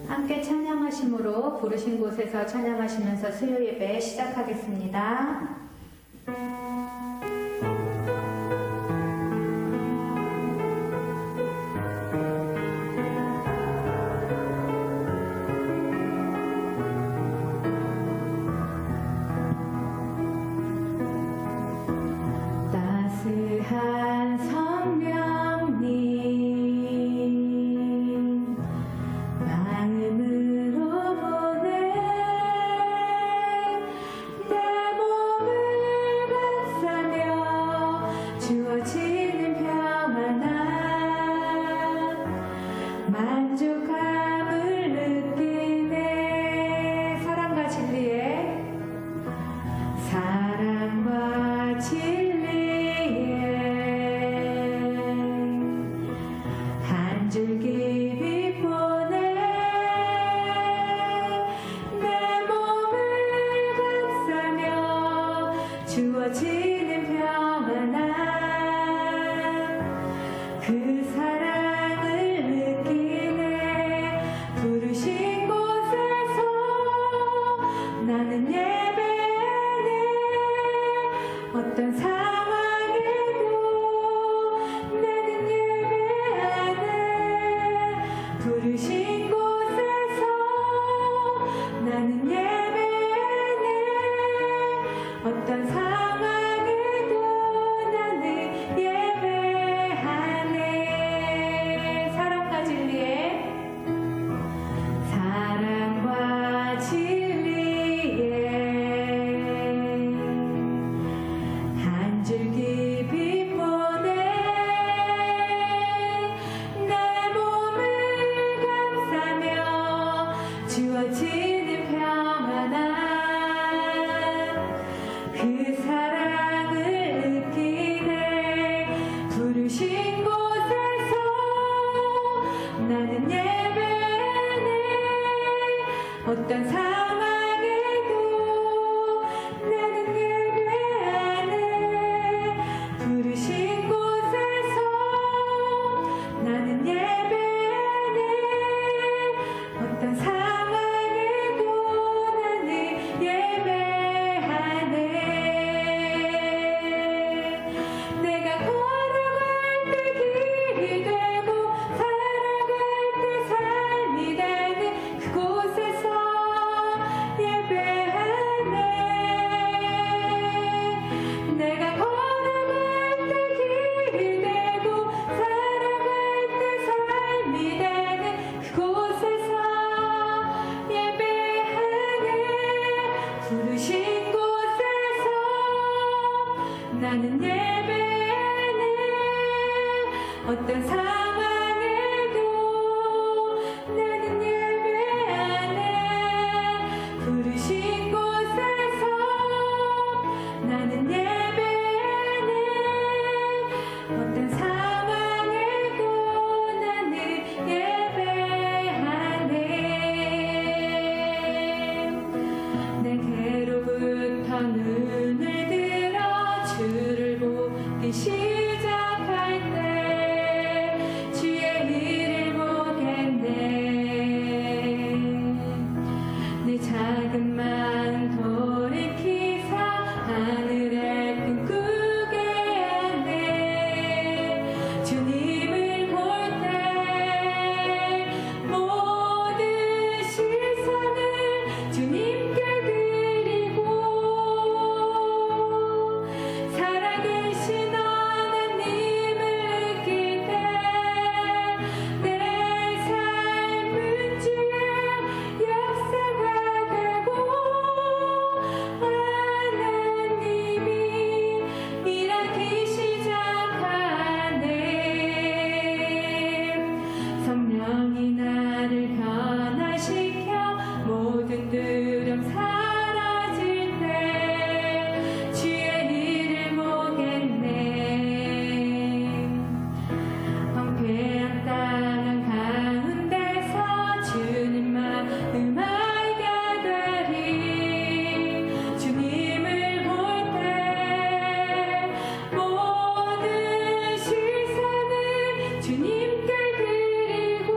함께 찬양하심으로 부르신 곳에서 찬양하시면서 수요 예배 시작하겠습니다. 따스한 성령님 마음으로 보내 내 몸을 감싸며 주어지는 평안함 만족함을 느끼네. 사랑과 진리에 한 줄기 빛 보내 내 몸을 감싸며 주어지는 평안함 그 사랑을 느끼네. 부르신 곳에서 나는 예배하네. 어떤 상황에도 나는 예배하네. 부르신 곳에서 나는 예배하네. 어떤 상황에도 나는 예배하네. 사랑과 진리에 한 줄기 빛 보내 내 몸을 감싸며 주어지는 평안함 그 사랑을 느끼네. 부르신 곳에서 나는 예배하네. 어떤 상황에도 나는 예배하네. 부르신 곳에서 나는 예배하네. 어떤 상황에도 나는 예배하네. 내가 걸어갈 때 길이 되고 살아갈 때 삶이 되는 그곳에서 예배하네. 내가 걸어갈 때 길이 되고 살아갈 때 삶이 되는 그곳에서 예배하네. 부르신 곳에서 나는 예배하네. 어떤 상황에도 나는 예배하네. 부르신 곳에서 나는 예배하네. 어떤 상황에도 나는 예배하네. 내게로부터 눈을 들어 주를 보기 시작할 때 주의 일을 보겠네. 내 작은 마음 돌이키사 하늘의 꿈꾸게 하네. 주님을 볼 때 모든 시선을 주님께 드리고 살아계신 하나님을 느낄 때 내 삶은 주의 역사가 되고 하나님이 일하기 시작하네. 성령이 나를 변화시켜 모든 두려움 사라질 때 주의 일을 보겠네. 황폐한 땅 가운데서 주님만 음악이 되리. 주님을 볼 때 모든 시선을 주님께 드리고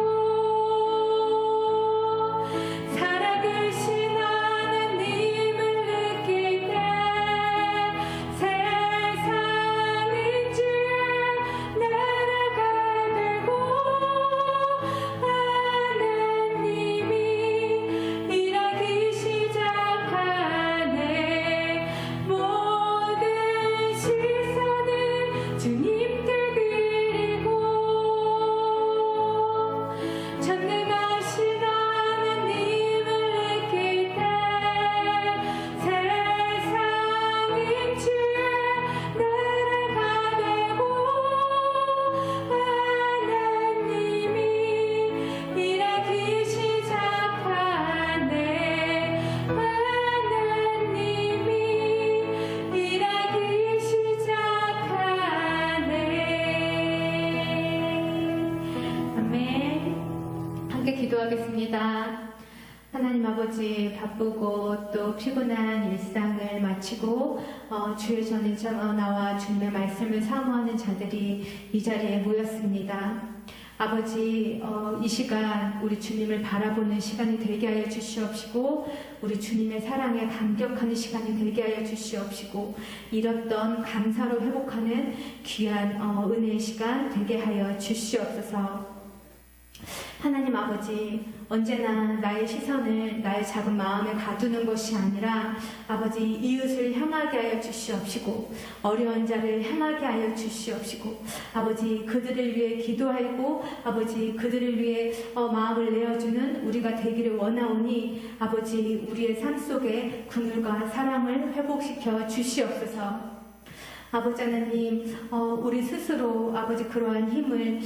기도하겠습니다. 하나님 아버지, 바쁘고 또 피곤한 일상을 마치고 주의 전에 나와 주님의 말씀을 사모하는 자들이 이 자리에 모였습니다. 아버지, 이 시간 우리 주님을 바라보는 시간이 되게 하여 주시옵시고, 우리 주님의 사랑에 감격하는 시간이 되게 하여 주시옵시고, 잃었던 감사로 회복하는 귀한 은혜의 시간 되게 하여 주시옵소서. 하나님 아버지, 언제나 나의 시선을 나의 작은 마음에 가두는 것이 아니라 아버지, 이웃을 향하게 하여 주시옵시고, 어려운 자를 향하게 하여 주시옵시고, 아버지, 그들을 위해 기도하고 아버지, 그들을 위해 마음을 내어주는 우리가 되기를 원하오니 아버지, 우리의 삶 속에 긍휼과 사랑을 회복시켜 주시옵소서. 아버지 하나님, 우리 스스로 아버지 그러한 힘을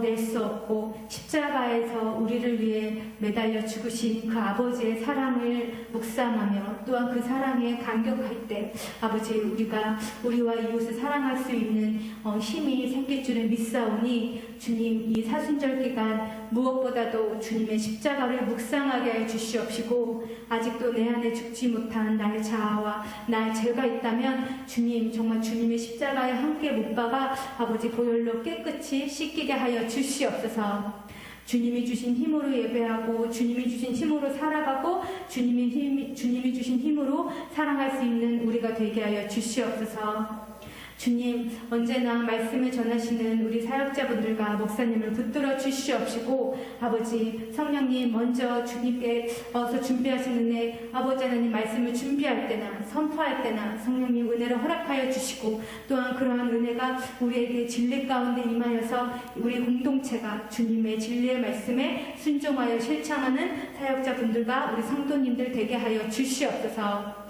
낼 수 없고 십자가에서 우리를 위해 매달려 죽으신 그 아버지의 사랑을 묵상하며 또한 그 사랑에 감격할 때 아버지, 우리와 이웃을 사랑할 수 있는 힘이 생길 줄을 믿사오니 주님, 이 사순절 기간 무엇보다도 주님의 십자가를 묵상하게 하여 주시옵시고, 아직도 내 안에 죽지 못한 나의 자아와 나의 죄가 있다면 주님, 정말 주님의 십자가에 함께 못 박아 아버지 보혈로 깨끗이 씻기게 하여 주시옵소서. 주님이 주신 힘으로 예배하고 주님이 주신 힘으로 살아가고 주님이 주신 힘으로 사랑할 수 있는 우리가 되게 하여 주시옵소서. 주님, 언제나 말씀을 전하시는 우리 사역자분들과 목사님을 붙들어 주시옵시고, 아버지, 성령님 먼저 주님께 어서 준비하신 은혜, 아버지 하나님 말씀을 준비할 때나 선포할 때나 성령님 은혜를 허락하여 주시고, 또한 그러한 은혜가 우리에게 진리 가운데 임하여서 우리 공동체가 주님의 진리의 말씀에 순종하여 실천하는 사역자분들과 우리 성도님들 되게 하여 주시옵소서.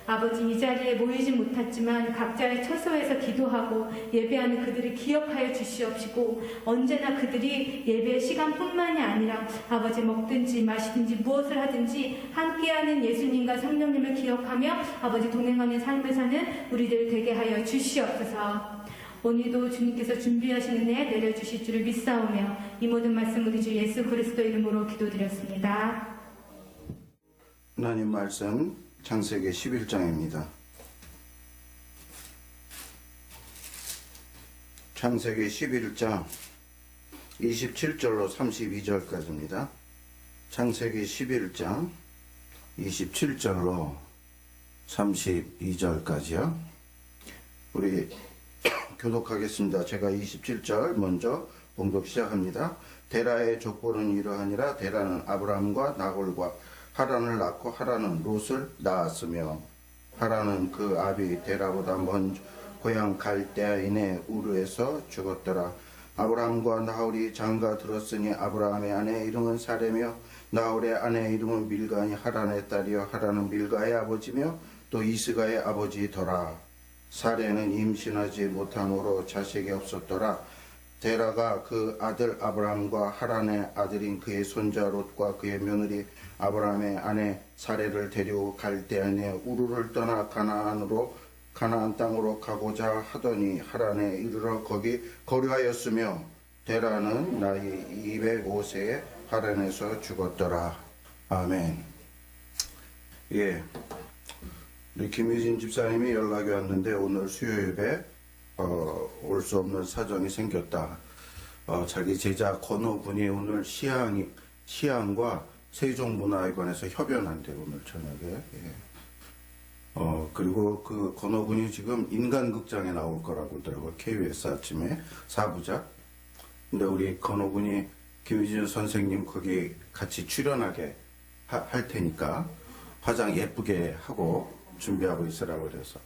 아버지, 이 자리에 모이지 못했지만 각자의 처소에서 기도하고 예배하는 그들을 기억하여 주시옵시고, 언제나 그들이 예배 시간뿐만이 아니라 아버지, 먹든지 마시든지 무엇을 하든지 함께하는 예수님과 성령님을 기억하며 아버지 동행하는 삶을 사는 우리들 되게 하여 주시옵소서. 오늘도 주님께서 준비하신 은혜 내려주실 줄을 믿사오며 이 모든 말씀 우리 주 예수 그리스도 이름으로 기도드렸습니다. 하나님 말씀 창세기 11장입니다. 창세기 11장 27절로 32절까지입니다. 창세기 11장 27절로 32절까지요. 우리 교독하겠습니다. 제가 27절 먼저 봉독 시작합니다. 데라의 족보는 이러하니라. 데라는 아브람과 나홀과 하란을 낳고 하란은 롯을 낳았으며, 하란은 그 아비 데라보다 먼저 고향 갈대아인의 우르에서 죽었더라. 아브람과 나홀이 장가 들었으니 아브라함의 아내 이름은 사레며 나홀의 아내 이름은 밀가니 하란의 딸이요 하란은 밀가의 아버지며 또 이스가의 아버지더라. 사레는 임신하지 못함으로 자식이 없었더라. 데라가 그 아들 아브람과 하란의 아들인 그의 손자 롯과 그의 며느리 아브라함의 아내 사레를 데리고 갈대아인의 우르를 떠나 가나안 땅으로 가고자 하더니 하란에 이르러 거기 거류하였으며, 데라는 나이 205세에 하란에서 죽었더라. 아멘. 예, 우리 김유진 집사님이 연락이 왔는데 오늘 수요일에 올 수 없는 사정이 생겼다. 자기 제자 건호 군이 오늘 시안과 세종문화회관에서 협연한대, 오늘 저녁에. 예. 그리고 그 건호 군이 지금 인간극장에 나올 거라고 하더라고요. KBS 아침에 4부작. 근데 우리 건호 군이 김유진 선생님 거기 같이 출연하게 할 테니까 화장 예쁘게 하고 준비하고 있으라고 그래서,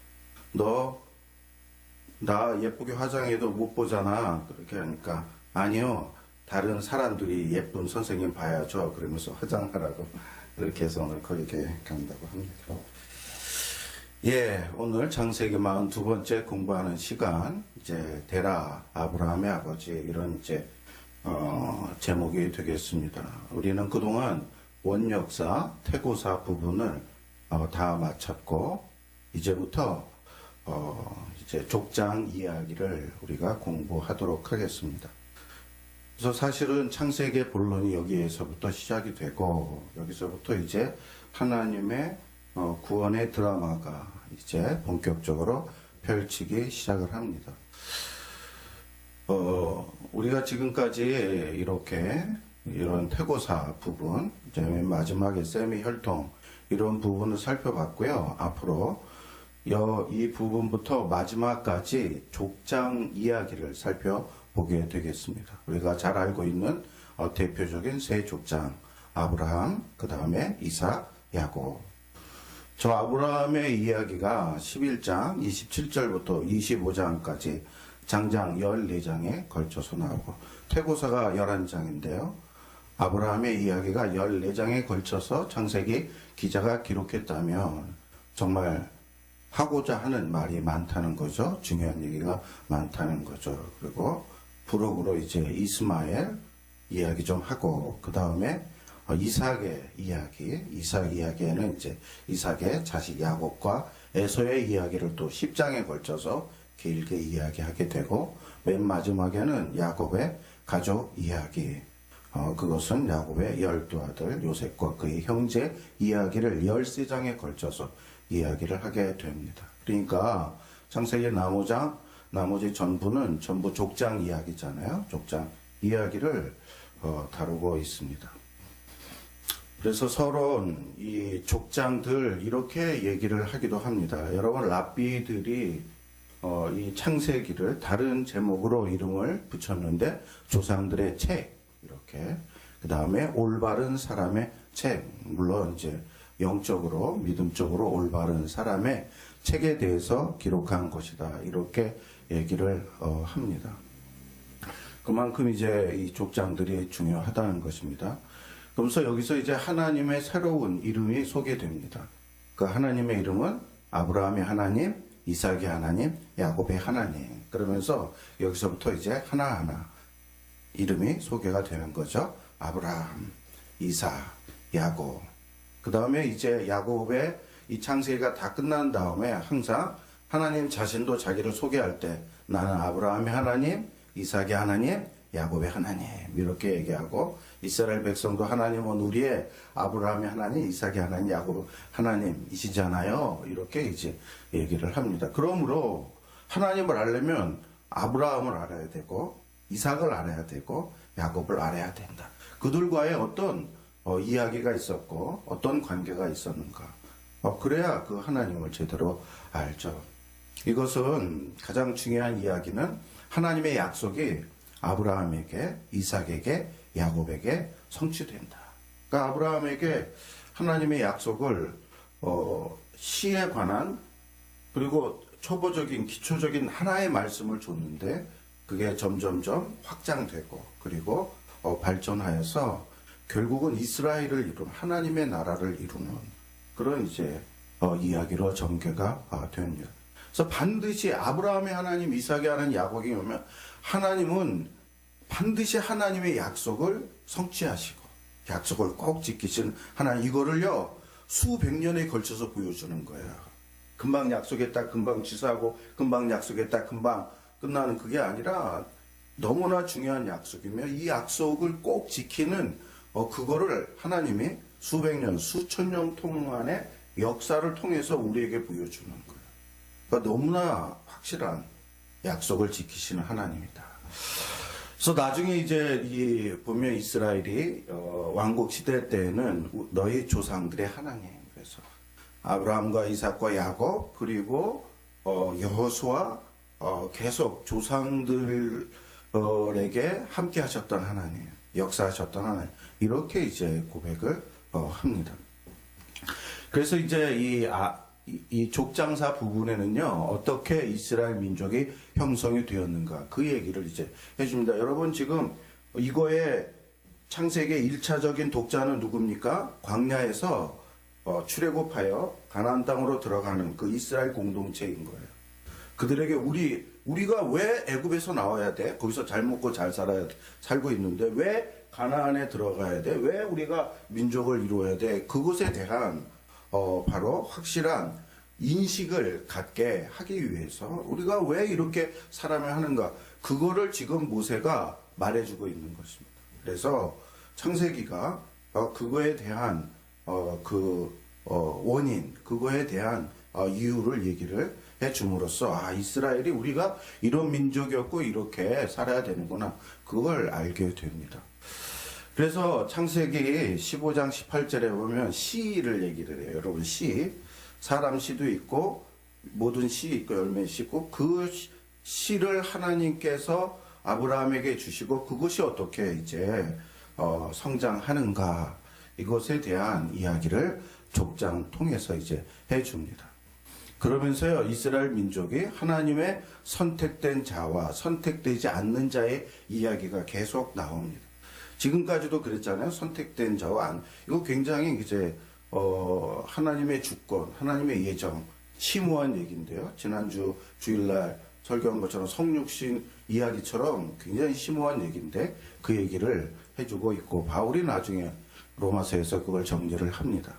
나 예쁘게 화장해도 못 보잖아. 그렇게 하니까, 아니요, 다른 사람들이 예쁜 선생님 봐야죠. 그러면서 화장하라고 그렇게 해서 오늘 그렇게 간다고 합니다. 예, 오늘 창세기 42번째 공부하는 시간, 이제 데라, 아브라함의 아버지, 이런 이제 제목이 되겠습니다. 우리는 그동안 원역사, 태고사 부분을 다 마쳤고, 이제부터 이제 족장 이야기를 우리가 공부하도록 하겠습니다. 그래서 사실은 창세기의 본론이 여기에서부터 시작이 되고 여기서부터 이제 하나님의 구원의 드라마가 이제 본격적으로 펼치기 시작을 합니다. 우리가 지금까지 이렇게 이런 태고사 부분, 이제 맨 마지막에 세미 혈통 이런 부분을 살펴봤고요. 앞으로 이 부분부터 마지막까지 족장 이야기를 살펴보게 되겠습니다. 우리가 잘 알고 있는 대표적인 세 족장, 아브라함, 그 다음에 이삭, 야곱. 저 아브라함의 이야기가 11장 27절부터 25장까지 장장 14장에 걸쳐서 나오고 태고사가 11장인데요. 아브라함의 이야기가 14장에 걸쳐서 창세기 기자가 기록했다면 정말 하고자 하는 말이 많다는 거죠. 중요한 얘기가 많다는 거죠. 그리고 부록으로 이제 이스마엘 이야기 좀 하고 그 다음에 이삭의 이야기, 이삭 이야기에는 이제 이삭의 자식 야곱과 에서의 이야기를 또 10장에 걸쳐서 길게 이야기하게 되고 맨 마지막에는 야곱의 가족 이야기, 그것은 야곱의 12아들 요셉과 그의 형제 이야기를 13장에 걸쳐서 이야기를 하게 됩니다. 그러니까 창세기 나머지 전부는 전부 족장 이야기잖아요. 족장 이야기를 다루고 있습니다. 그래서 서로 이 족장들 이렇게 얘기를 하기도 합니다. 여러분 랍비들이 이 창세기를 다른 제목으로 이름을 붙였는데 조상들의 책 이렇게 그 다음에 올바른 사람의 책 물론 이제 영적으로 믿음적으로 올바른 사람의 책에 대해서 기록한 것이다 이렇게 얘기를 합니다. 그만큼 이제 이 족장들이 중요하다는 것입니다. 그러면서 여기서 이제 하나님의 새로운 이름이 소개됩니다. 그 하나님의 이름은 아브라함의 하나님, 이삭의 하나님, 야곱의 하나님. 그러면서 여기서부터 이제 하나하나 이름이 소개가 되는 거죠. 아브라함, 이삭, 야곱. 그 다음에 이제 야곱의 이 창세기가 다 끝난 다음에 항상 하나님 자신도 자기를 소개할 때 나는 아브라함의 하나님, 이삭의 하나님, 야곱의 하나님 이렇게 얘기하고 이스라엘 백성도 하나님은 우리의 아브라함의 하나님, 이삭의 하나님, 야곱 하나님이시잖아요. 이렇게 이제 얘기를 합니다. 그러므로 하나님을 알려면 아브라함을 알아야 되고 이삭을 알아야 되고 야곱을 알아야 된다. 그들과의 어떤 이야기가 있었고 어떤 관계가 있었는가. 그래야 그 하나님을 제대로 알죠. 이것은 가장 중요한 이야기는 하나님의 약속이 아브라함에게, 이삭에게, 야곱에게 성취된다. 그러니까 아브라함에게 하나님의 약속을 시에 관한 그리고 초보적인 기초적인 하나의 말씀을 줬는데 그게 점점점 확장되고 그리고 발전하여서 결국은 이스라엘을 이룬 하나님의 나라를 이루는 그런 이제 이야기로 전개가 됩니다. 그래서 반드시 아브라함의 하나님, 이삭의 하나님, 야곱이 오면 하나님은 반드시 하나님의 약속을 성취하시고 약속을 꼭 지키시는 하나님 이거를요 수백 년에 걸쳐서 보여주는 거예요. 금방 약속했다 금방 취소하고 금방 약속했다 금방 끝나는 그게 아니라 너무나 중요한 약속이며 이 약속을 꼭 지키는 그거를 하나님이 수백 년, 수천 년 동안의 역사를 통해서 우리에게 보여주는 거예요. 그러니까 너무나 확실한 약속을 지키시는 하나님이다. 그래서 나중에 이제 보면 이스라엘이 왕국 시대 때에는 너희 조상들의 하나님 그래서 아브라함과 이삭과 야곱 그리고 여호수아 계속 조상들에게 함께 하셨던 하나님 역사하셨던 하나님 이렇게 이제 고백을 합니다. 그래서 이제 이 족장사 부분에는요 어떻게 이스라엘 민족이 형성이 되었는가 그 얘기를 이제 해줍니다. 여러분 지금 이거의 창세기의 1차적인 독자는 누굽니까? 광야에서 출애굽하여 가나안 땅으로 들어가는 그 이스라엘 공동체인 거예요. 그들에게 우리가 왜 애굽에서 나와야 돼? 거기서 잘 먹고 잘 살고 있는데 왜 가나안에 들어가야 돼? 왜 우리가 민족을 이루어야 돼? 그것에 대한 바로 확실한 인식을 갖게 하기 위해서 우리가 왜 이렇게 살아야 하는가? 그거를 지금 모세가 말해주고 있는 것입니다. 그래서 창세기가 그거에 대한 원인, 그거에 대한 이유를 얘기를 해줌으로써 이스라엘이 우리가 이런 민족이었고 이렇게 살아야 되는구나, 그걸 알게 됩니다. 그래서 창세기 15장 18절에 보면 씨를 얘기를 해요. 여러분, 씨, 사람 씨도 있고 모든 씨 있고 열매 씨 있고, 그 씨를 하나님께서 아브라함에게 주시고 그것이 어떻게 이제 성장하는가, 이것에 대한 이야기를 족장 통해서 이제 해줍니다. 그러면서요, 이스라엘 민족이 하나님의 선택된 자와 선택되지 않는 자의 이야기가 계속 나옵니다. 지금까지도 그랬잖아요. 선택된 자와 이거 굉장히 이제 하나님의 주권, 하나님의 예정, 심오한 얘기인데요. 지난주 주일날 설교한 것처럼 성육신 이야기처럼 굉장히 심오한 얘기인데 그 얘기를 해주고 있고, 바울이 나중에 로마서에서 그걸 정리를 합니다.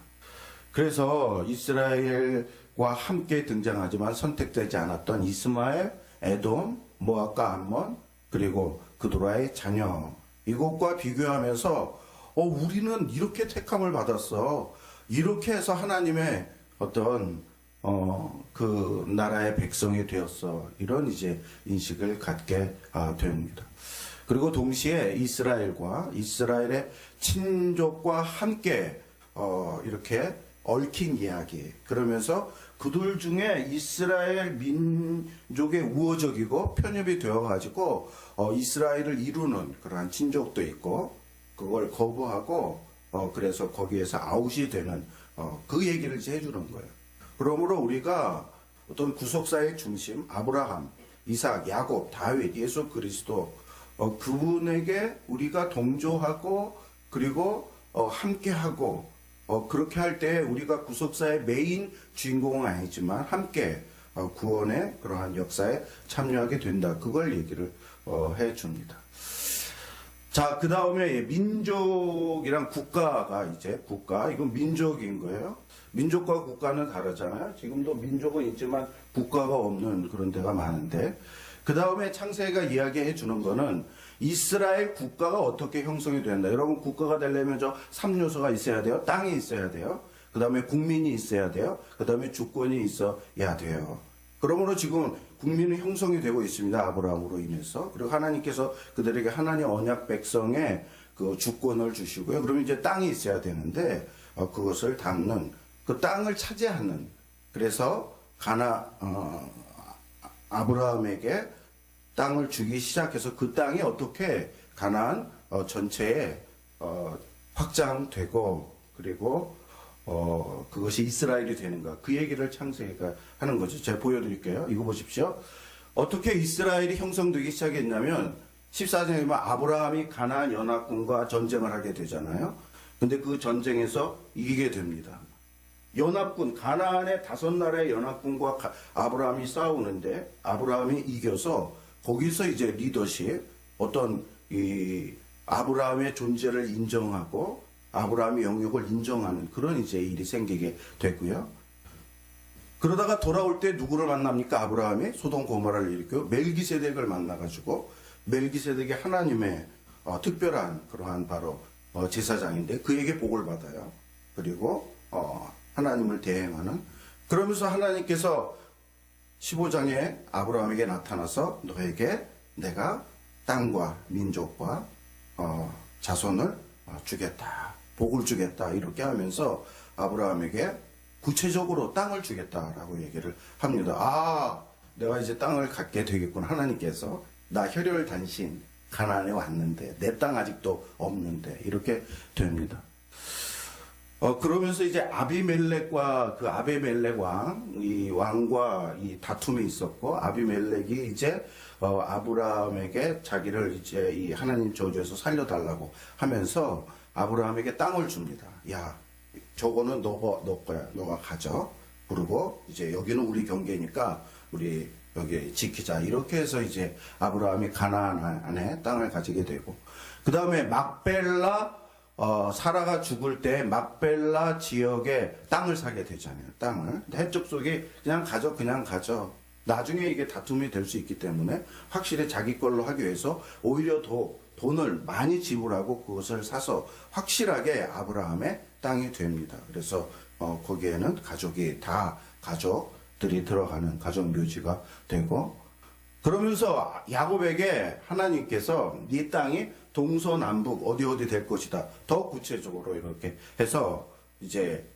그래서 이스라엘과 함께 등장하지만 선택되지 않았던 이스마엘, 에돔, 모압과 암몬, 그리고 그도라의 자녀, 이것과 비교하면서 우리는 이렇게 택함을 받았어, 이렇게 해서 하나님의 어떤 그 나라의 백성이 되었어, 이런 이제 인식을 갖게 됩니다. 그리고 동시에 이스라엘과 이스라엘의 친족과 함께 이렇게 얽힌 이야기, 그러면서 그들 중에 이스라엘 민족의 우호적이고 편협이 되어가지고 이스라엘을 이루는 그러한 친족도 있고, 그걸 거부하고 그래서 거기에서 아웃이 되는 그 얘기를 이제 해주는 거예요. 그러므로 우리가 어떤 구속사의 중심, 아브라함, 이삭, 야곱, 다윗, 예수 그리스도, 그분에게 우리가 동조하고 그리고 함께하고, 그렇게 할 때 우리가 구속사의 메인 주인공은 아니지만 함께 구원의 그러한 역사에 참여하게 된다, 그걸 얘기를 해줍니다. 자, 그 다음에 민족이랑 국가가 이제 이건 민족인 거예요. 민족과 국가는 다르잖아요. 지금도 민족은 있지만 국가가 없는 그런 데가 많은데, 그 다음에 창세기가 이야기해 주는 거는 이스라엘 국가가 어떻게 형성이 된다. 여러분, 국가가 되려면 저 3요소가 있어야 돼요. 땅이 있어야 돼요. 그 다음에 국민이 있어야 돼요. 그 다음에 주권이 있어야 돼요. 그러므로 지금 국민은 형성이 되고 있습니다. 아브라함으로 인해서. 그리고 하나님께서 그들에게 하나님 언약 백성의 그 주권을 주시고요. 그러면 이제 땅이 있어야 되는데 그것을 담는, 그 땅을 차지하는, 그래서 아브라함에게 땅을 주기 시작해서 그 땅이 어떻게 가나안 전체에 확장되고, 그리고 그것이 이스라엘이 되는가, 그 얘기를 창세기가 하는 거죠. 제가 보여드릴게요. 이거 보십시오. 어떻게 이스라엘이 형성되기 시작했냐면 14장에 보면 아브라함이 가나안 연합군과 전쟁을 하게 되잖아요. 근데 그 전쟁에서 이기게 됩니다. 연합군, 가나안의 5나라의 연합군과 아브라함이 싸우는데 아브라함이 이겨서 거기서 이제 리더십, 어떤 이 아브라함의 존재를 인정하고 아브라함의 영역을 인정하는 그런 이제 일이 생기게 됐고요. 그러다가 돌아올 때 누구를 만납니까? 아브라함이 소돔 고모라를 일으켜 멜기세덱을 만나가지고, 멜기세덱이 하나님의 특별한 그러한 바로 제사장인데 그에게 복을 받아요. 그리고 하나님을 대행하는, 그러면서 하나님께서 15장에 아브라함에게 나타나서 너에게 내가 땅과 민족과 자손을 주겠다, 복을 주겠다, 이렇게 하면서 아브라함에게 구체적으로 땅을 주겠다라고 얘기를 합니다. 내가 이제 땅을 갖게 되겠구나. 하나님께서 나 혈혈단신 가나안에 왔는데 내 땅 아직도 없는데, 이렇게 됩니다. 그러면서 이제 아비멜렉과 그 아비멜렉 이 왕과 이 다툼이 있었고, 아비멜렉이 이제 아브라함에게 자기를 이제 이 하나님 저주에서 살려달라고 하면서 아브라함에게 땅을 줍니다. 야, 저거는 너 거야. 너가 가져. 그리고 이제 여기는 우리 경계니까 우리 여기 지키자. 이렇게 해서 이제 아브라함이 가나안 안에 땅을 가지게 되고, 그 다음에 막벨라, 사라가 죽을 때 막벨라 지역에 땅을 사게 되잖아요. 땅을. 해적 속에 그냥 가져. 나중에 이게 다툼이 될 수 있기 때문에 확실히 자기 걸로 하기 위해서 오히려 더 돈을 많이 지불하고 그것을 사서 확실하게 아브라함의 땅이 됩니다. 그래서 거기에는 가족들이 들어가는 가족 묘지가 되고, 그러면서 야곱에게 하나님께서 네 땅이 동서남북 어디 될 것이다. 더 구체적으로 이렇게 해서 이제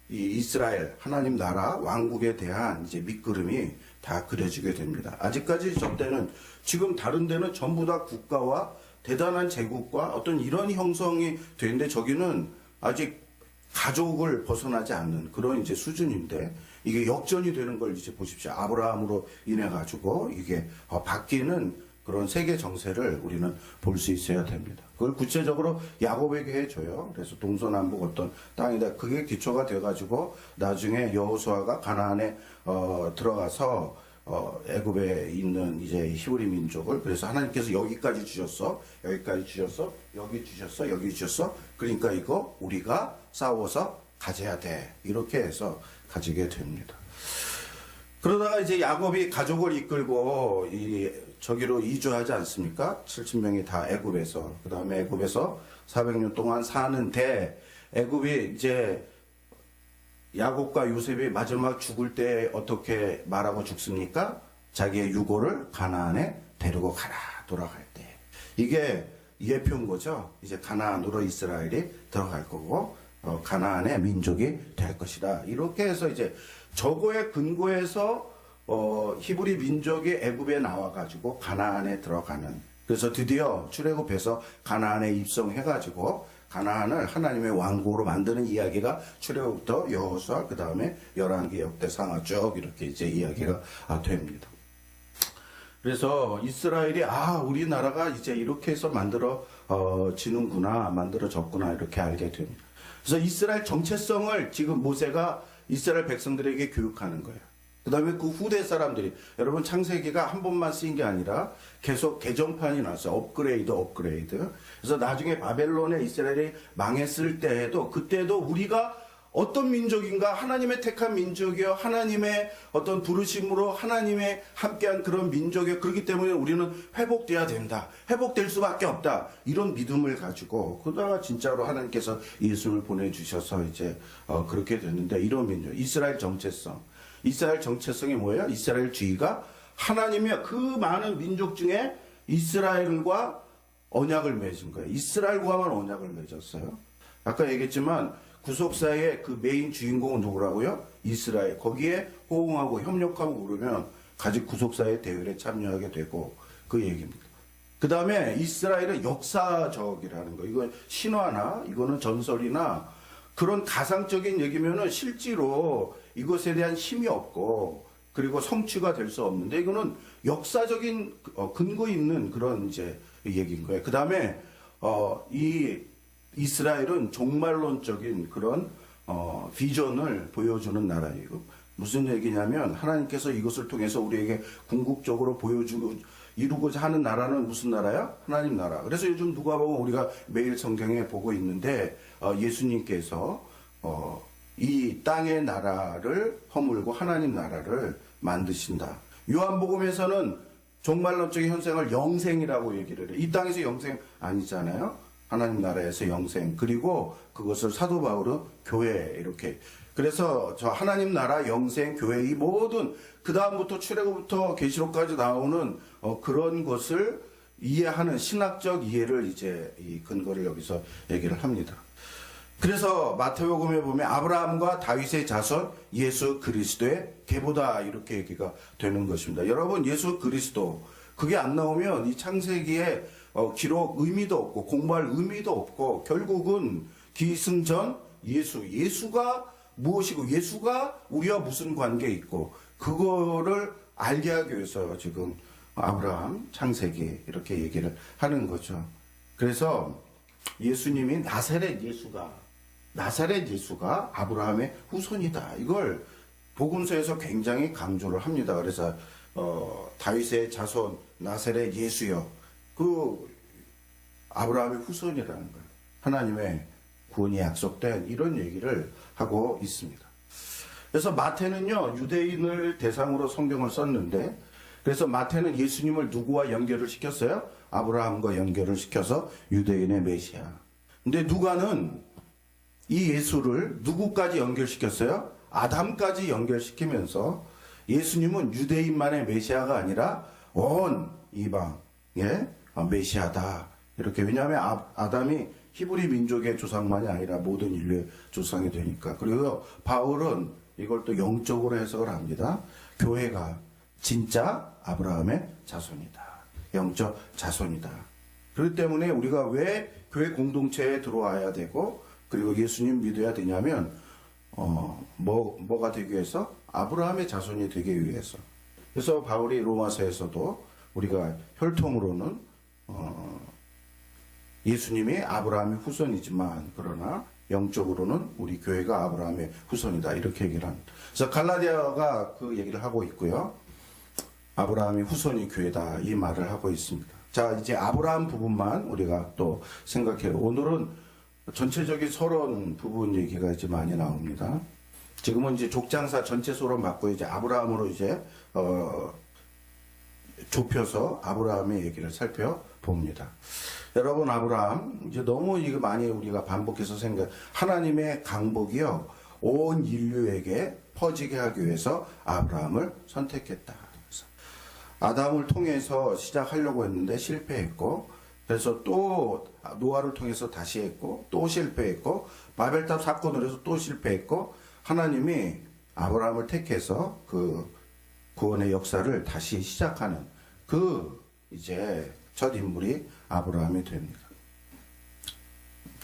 이 이스라엘 하나님 나라 왕국에 대한 이제 밑그림이 다 그려지게 됩니다. 아직까지 저 때는, 지금 다른 데는 전부 다 국가와 대단한 제국과 어떤 이런 형성이 되는데, 저기는 아직 가족을 벗어나지 않는 그런 이제 수준인데, 이게 역전이 되는 걸 이제 보십시오. 아브라함으로 인해 가지고 이게 바뀌는 그런 세계 정세를 우리는 볼 수 있어야 됩니다. 그걸 구체적으로 야곱에게 해줘요. 그래서 동서남북 어떤 땅이다. 그게 기초가 돼가지고 나중에 여호수아가 가나안에 들어가서 애굽에 있는 이제 히브리 민족을, 그래서 하나님께서 여기까지 주셨어, 여기 주셨어, 여기 주셨어. 그러니까 이거 우리가 싸워서 가져야 돼. 이렇게 해서 가지게 됩니다. 그러다가 이제 야곱이 가족을 이끌고 저기로 이주하지 않습니까? 70명이 다 애굽에서. 그 다음에 애굽에서 400년 동안 사는데, 애굽이 이제 야곱과 요셉이 마지막 죽을 때 어떻게 말하고 죽습니까? 자기의 유고를 가나안에 데리고 가라, 돌아갈 때. 이게 예표인 거죠. 이제 가나안으로 이스라엘이 들어갈 거고, 가나안의 민족이 될 것이다. 이렇게 해서 이제 저거의 근거에서 히브리 민족이 애굽에 나와가지고 가나안에 들어가는, 그래서 드디어 출애굽해서 가나안에 입성해가지고 가나안을 하나님의 왕국으로 만드는 이야기가 출애굽부터 여호수아, 그 다음에 열왕기, 역대상하 쭉 이렇게 이제 이야기가 됩니다. 그래서 이스라엘이 우리나라가 이제 이렇게 해서 만들어졌구나 이렇게 알게 됩니다. 그래서 이스라엘 정체성을 지금 모세가 이스라엘 백성들에게 교육하는 거예요. 그 다음에 그 후대 사람들이, 여러분 창세기가 한 번만 쓰인 게 아니라 계속 개정판이 나왔어요. 업그레이드. 그래서 나중에 바벨론에 이스라엘이 망했을 때에도, 그때도 우리가 어떤 민족인가, 하나님의 택한 민족이요, 하나님의 어떤 부르심으로 하나님의 함께한 그런 민족이요, 그렇기 때문에 우리는 회복돼야 된다, 회복될 수밖에 없다, 이런 믿음을 가지고, 그러다가 진짜로 하나님께서 예수를 보내주셔서 이제 그렇게 됐는데, 이런 민족, 이스라엘 정체성이 뭐예요? 이스라엘 주의가 하나님의 그 많은 민족 중에 이스라엘과 언약을 맺은 거예요. 이스라엘과만 언약을 맺었어요. 아까 얘기했지만 구속사의 그 메인 주인공은 누구라고요? 이스라엘. 거기에 호응하고 협력하고 그러면 가지 구속사의 대열에 참여하게 되고, 그 얘기입니다. 그 다음에 이스라엘은 역사적이라는 거. 이건 신화나 이거는 전설이나 그런 가상적인 얘기면은 실제로 이것에 대한 힘이 없고, 그리고 성취가 될 수 없는데, 이거는 역사적인 근거 있는 그런 이제 얘기인 거예요. 그 다음에 이 이스라엘은 종말론적인 그런 비전을 보여주는 나라이고, 무슨 얘기냐면 하나님께서 이것을 통해서 우리에게 궁극적으로 이루고자 하는 나라는 무슨 나라야? 하나님 나라. 그래서 요즘 누가복음 우리가 매일 성경에 보고 있는데, 예수님께서 이 땅의 나라를 허물고 하나님 나라를 만드신다. 요한복음에서는 종말론적인 현생을 영생이라고 얘기를 해요. 이 땅에서 영생 아니잖아요. 하나님 나라에서 영생. 그리고 그것을 사도 바울은 교회, 이렇게. 그래서 저 하나님 나라, 영생, 교회, 이 모든 그 다음부터 출애굽부터 계시록까지 나오는 그런 것을 이해하는 신학적 이해를 이제 이 근거를 여기서 얘기를 합니다. 그래서 마태복음에 보면 아브라함과 다윗의 자손 예수 그리스도의 계보다, 이렇게 얘기가 되는 것입니다. 여러분, 예수 그리스도, 그게 안 나오면 이 창세기에 기록 의미도 없고 공부할 의미도 없고, 결국은 기승전 예수가 무엇이고 예수가 우리와 무슨 관계 있고, 그거를 알게 하기 위해서 지금 아브라함, 창세기 이렇게 얘기를 하는 거죠. 그래서 예수님이 나사렛 예수가 아브라함의 후손이다, 이걸 복음서에서 굉장히 강조를 합니다. 그래서 다윗의 자손 나사렛 예수여, 그 아브라함의 후손이라는 거예요. 하나님의 구원이 약속된 이런 얘기를 하고 있습니다. 그래서 마태는요, 유대인을 대상으로 성경을 썼는데, 그래서 마태는 예수님을 누구와 연결을 시켰어요? 아브라함과 연결을 시켜서 유대인의 메시아. 근데 누가는 이 예수를 누구까지 연결시켰어요? 아담까지 연결시키면서 예수님은 유대인만의 메시아가 아니라 온 이방의 메시아다. 이렇게. 왜냐하면 아담이 히브리 민족의 조상만이 아니라 모든 인류의 조상이 되니까. 그리고 바울은 이걸 또 영적으로 해석을 합니다. 교회가 진짜 아브라함의 자손이다. 영적 자손이다. 그렇기 때문에 우리가 왜 교회 공동체에 들어와야 되고 그리고 예수님 믿어야 되냐면 뭐가 되기 위해서? 아브라함의 자손이 되기 위해서. 그래서 바울이 로마서에서도 우리가 혈통으로는 예수님이 아브라함의 후손이지만 그러나 영적으로는 우리 교회가 아브라함의 후손이다. 이렇게 얘기를 합니다. 그래서 갈라디아가 그 얘기를 하고 있고요. 아브라함의 후손이 교회다. 이 말을 하고 있습니다. 자, 이제 아브라함 부분만 우리가 또 생각해요. 오늘은 전체적인 서론 부분 얘기가 이제 많이 나옵니다. 지금은 이제 족장사 전체 서론 받고 이제 아브라함으로 이제 좁혀서 아브라함의 얘기를 살펴봅니다. 여러분, 아브라함 이제 너무 이거 많이 우리가 반복해서 하나님의 강복이요 온 인류에게 퍼지게 하기 위해서 아브라함을 선택했다. 그래서 아담을 통해서 시작하려고 했는데 실패했고, 그래서 또 노아를 통해서 다시 했고 또 실패했고, 바벨탑 사건으로 해서 또 실패했고, 하나님이 아브라함을 택해서 그 구원의 역사를 다시 시작하는 그 이제 첫 인물이 아브라함이 됩니다.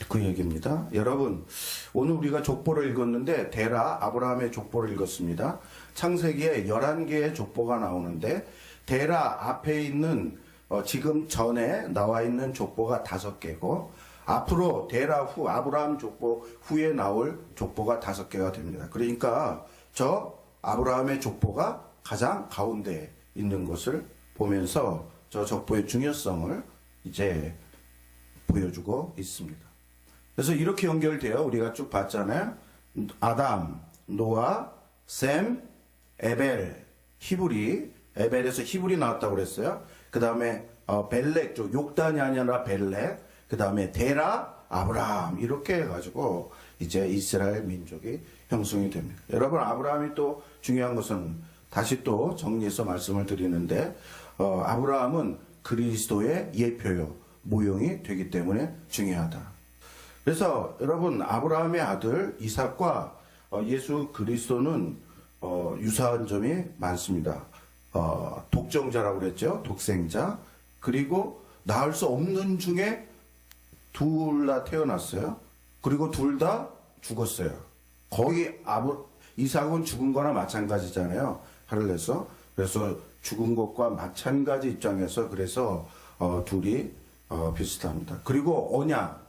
그 얘기입니다. 여러분, 오늘 우리가 족보를 읽었는데 데라 아브라함의 족보를 읽었습니다. 창세기에 11개의 족보가 나오는데 데라 앞에 있는 지금 전에 나와 있는 족보가 5개고 앞으로 데라 후 아브라함 족보 후에 나올 족보가 5개가 됩니다. 그러니까 저 아브라함의 족보가 가장 가운데에 있는 것을 보면서 저 족보의 중요성을 이제 보여주고 있습니다. 그래서 이렇게 연결돼요. 우리가 쭉 봤잖아요. 아담, 노아, 셈, 에벨, 히브리. 에벨에서 히브리 나왔다고 그랬어요. 그 다음에 벨렉, 욕단이 아니라 벨렉. 그 다음에 데라, 아브라함. 이렇게 해가지고 이제 이스라엘 민족이 형성이 됩니다. 여러분, 아브라함이 또 중요한 것은 다시 또 정리해서 말씀을 드리는데 아브라함은 그리스도의 예표요 모형이 되기 때문에 중요하다. 그래서 여러분, 아브라함의 아들 이삭과 예수 그리스도는 유사한 점이 많습니다. 독정자라고 그랬죠. 독생자. 그리고 낳을 수 없는 중에 둘 다 태어났어요. 그리고 둘 다 죽었어요. 거의 이삭은 죽은 거나 마찬가지잖아요. 하늘에서. 그래서 죽은 것과 마찬가지 입장에서 그래서 둘이 비슷합니다. 그리고 언약.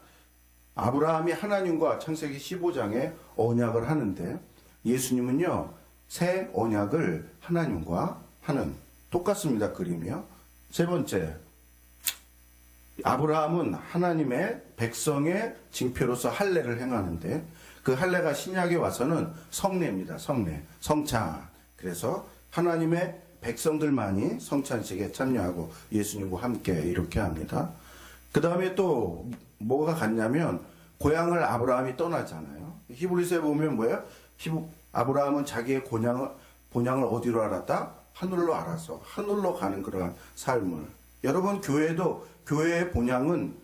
아브라함이 하나님과 창세기 15장에 언약을 하는데 예수님은요 새 언약을 하나님과 하는 똑같습니다. 그림이요. 세 번째, 아브라함은 하나님의 백성의 징표로서 할례를 행하는데 그 할례가 신약에 와서는 성례입니다. 성례, 성찬. 그래서 하나님의 백성들만이 성찬식에 참여하고 예수님과 함께 이렇게 합니다. 그 다음에 또 뭐가 같냐면 고향을 아브라함이 떠나잖아요. 히브리서에 보면 뭐예요? 아브라함은 자기의 본향을 어디로 알았다? 하늘로 알아서 하늘로 가는 그러한 삶을. 여러분, 교회의 본향은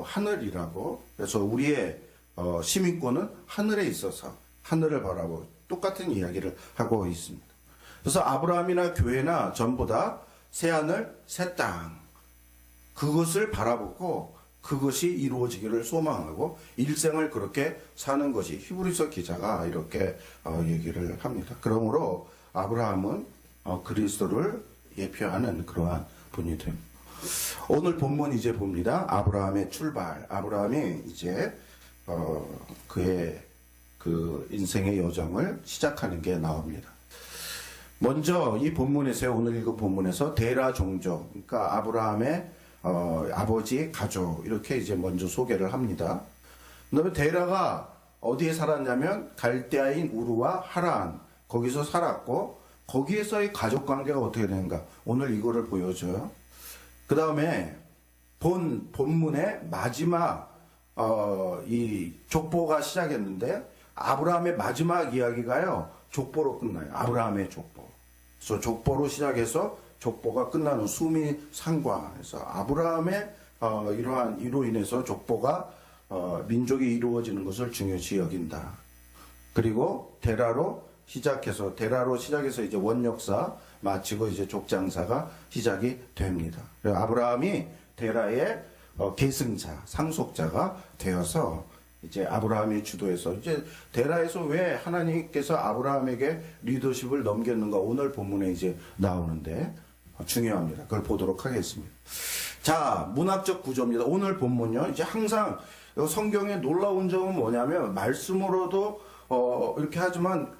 하늘이라고. 그래서 우리의 시민권은 하늘에 있어서 하늘을 바라보고 똑같은 이야기를 하고 있습니다. 그래서 아브라함이나 교회나 전부 다 새하늘 새 땅 그것을 바라보고 그것이 이루어지기를 소망하고 일생을 그렇게 사는 것이 히브리서 기자가 이렇게 얘기를 합니다. 그러므로 아브라함은 그리스도를 예표하는 그러한 분이 됩니다. 오늘 본문 이제 봅니다. 아브라함의 출발. 아브라함이 이제 그의 그 인생의 여정을 시작하는 게 나옵니다. 먼저 이 본문에서 오늘 읽은 본문에서 데라 종족, 그러니까 아브라함의 아버지 가족 이렇게 이제 먼저 소개를 합니다. 그다음에 데라가 어디에 살았냐면 갈대아인 우르와 하란 거기서 살았고 거기에서의 가족 관계가 어떻게 되는가 오늘 이거를 보여줘요. 그 다음에 본문의 마지막 이 족보가 시작했는데 아브라함의 마지막 이야기가요 족보로 끝나요. 아브라함의 족보. 그래서 족보로 시작해서 족보가 끝나는 수미상과에서 아브라함의 이로 인해서 족보가 민족이 이루어지는 것을 중요시 여긴다. 그리고 데라로 시작해서 이제 원역사 마치고 이제 족장사가 시작이 됩니다. 아브라함이 데라의 계승자, 상속자가 되어서 이제 아브라함이 주도해서 이제 데라에서 왜 하나님께서 아브라함에게 리더십을 넘겼는가 오늘 본문에 이제 나오는데 중요합니다. 그걸 보도록 하겠습니다. 자, 문학적 구조입니다. 오늘 본문요. 이제 항상 성경의 놀라운 점은 뭐냐면 말씀으로도 이렇게 하지만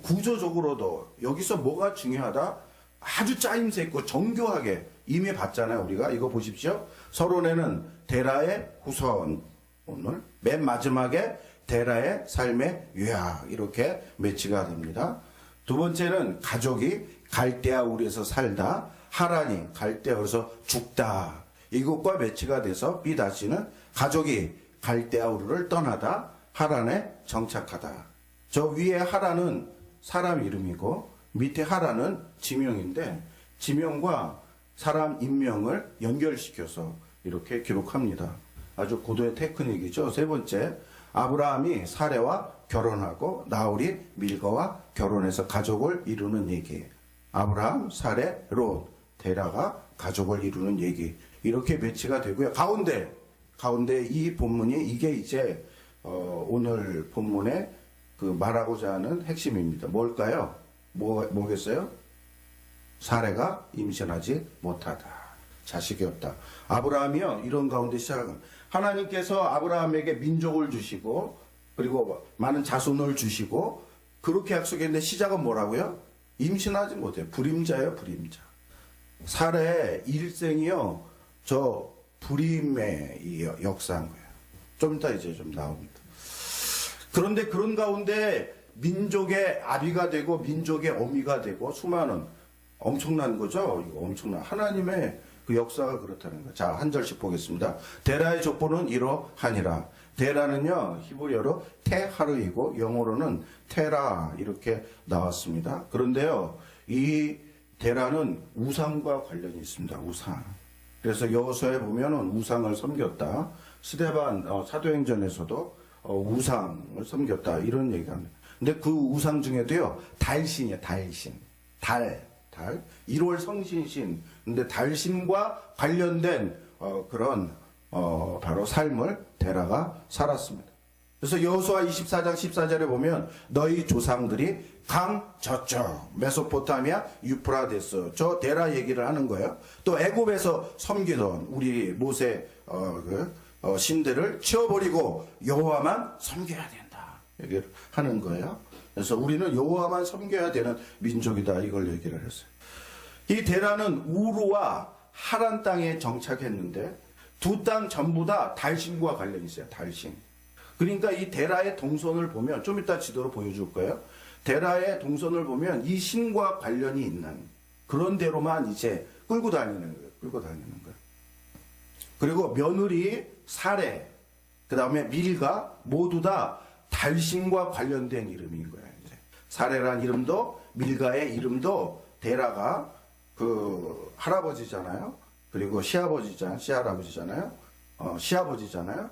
구조적으로도 여기서 뭐가 중요하다? 아주 짜임새 있고 정교하게 이미 봤잖아요. 우리가 이거 보십시오. 서론에는 데라의 후손, 오늘 맨 마지막에 데라의 삶의 요약 이렇게 매치가 됩니다. 두 번째는 가족이 갈대아 우리에서 살다, 하란이 갈대아 우리에서 죽다 이것과 매치가 돼서 B-는 가족이 갈대아 우르를 떠나다 하란에 정착하다. 저 위에 하란은 사람 이름이고 밑에 하란은 지명인데 지명과 사람 인명을 연결시켜서 이렇게 기록합니다. 아주 고도의 테크닉이죠. 세 번째, 아브라함이 사레와 결혼하고 나홀이 밀가와 결혼해서 가족을 이루는 얘기. 아브라함, 사레, 롯, 데라가 가족을 이루는 얘기. 이렇게 매치가 되고요. 가운데 이 본문이 이게 이제 오늘 본문에 그 말하고자 하는 핵심입니다. 뭘까요? 뭐겠어요? 사레가 임신하지 못하다. 자식이 없다. 아브라함이요. 이런 가운데 시작합니다. 하나님께서 아브라함에게 민족을 주시고 그리고 많은 자손을 주시고 그렇게 약속했는데 시작은 뭐라고요? 임신하지 못해요. 불임자예요. 불임자. 사레의 일생이요. 저 불임의 역사인 거예요. 좀 이따 이제 좀 나옵니다. 그런데 그런 가운데 민족의 아비가 되고 민족의 어미가 되고 수많은 엄청난 거죠. 이거 엄청난 하나님의 그 역사가 그렇다는 거예요. 자, 한 절씩 보겠습니다. 데라의 족보는 이러하니라. 데라는요 히브리어로 테하르이고 영어로는 테라 이렇게 나왔습니다. 그런데요 이 데라는 우상과 관련이 있습니다. 우상. 그래서 여호수아에 보면은 우상을 섬겼다. 스데반 사도행전에서도 우상을 섬겼다 이런 얘기가 합니다. 근데 그 우상 중에도요 달신이에요. 달 1월 성신신. 근데 달신과 관련된 그런 바로 삶을 데라가 살았습니다. 그래서 여호수아 24장 14절에 보면 너희 조상들이 강 저쪽 메소포타미아 유프라데스 저 데라 얘기를 하는 거예요. 또 애굽에서 섬기던 우리 모세 신들을 치워버리고 여호와만 섬겨야 된다 얘기를 하는 거예요. 그래서 우리는 여호와만 섬겨야 되는 민족이다 이걸 얘기를 했어요. 이 데라는 우르와 하란 땅에 정착했는데 두 땅 전부 다 달신과 관련이 있어요. 달신. 그러니까 이 데라의 동선을 보면 좀 이따 지도로 보여줄 거예요. 데라의 동선을 보면 이 신과 관련이 있는 그런 데로만 이제 끌고 다니는 거예요. 그리고 며느리 사레, 그 다음에 밀가 모두 다 달신과 관련된 이름인 거예요. 이제. 사레란 이름도 밀가의 이름도 데라가 그 할아버지잖아요. 그리고 시할아버지잖아요. 시아버지잖아요.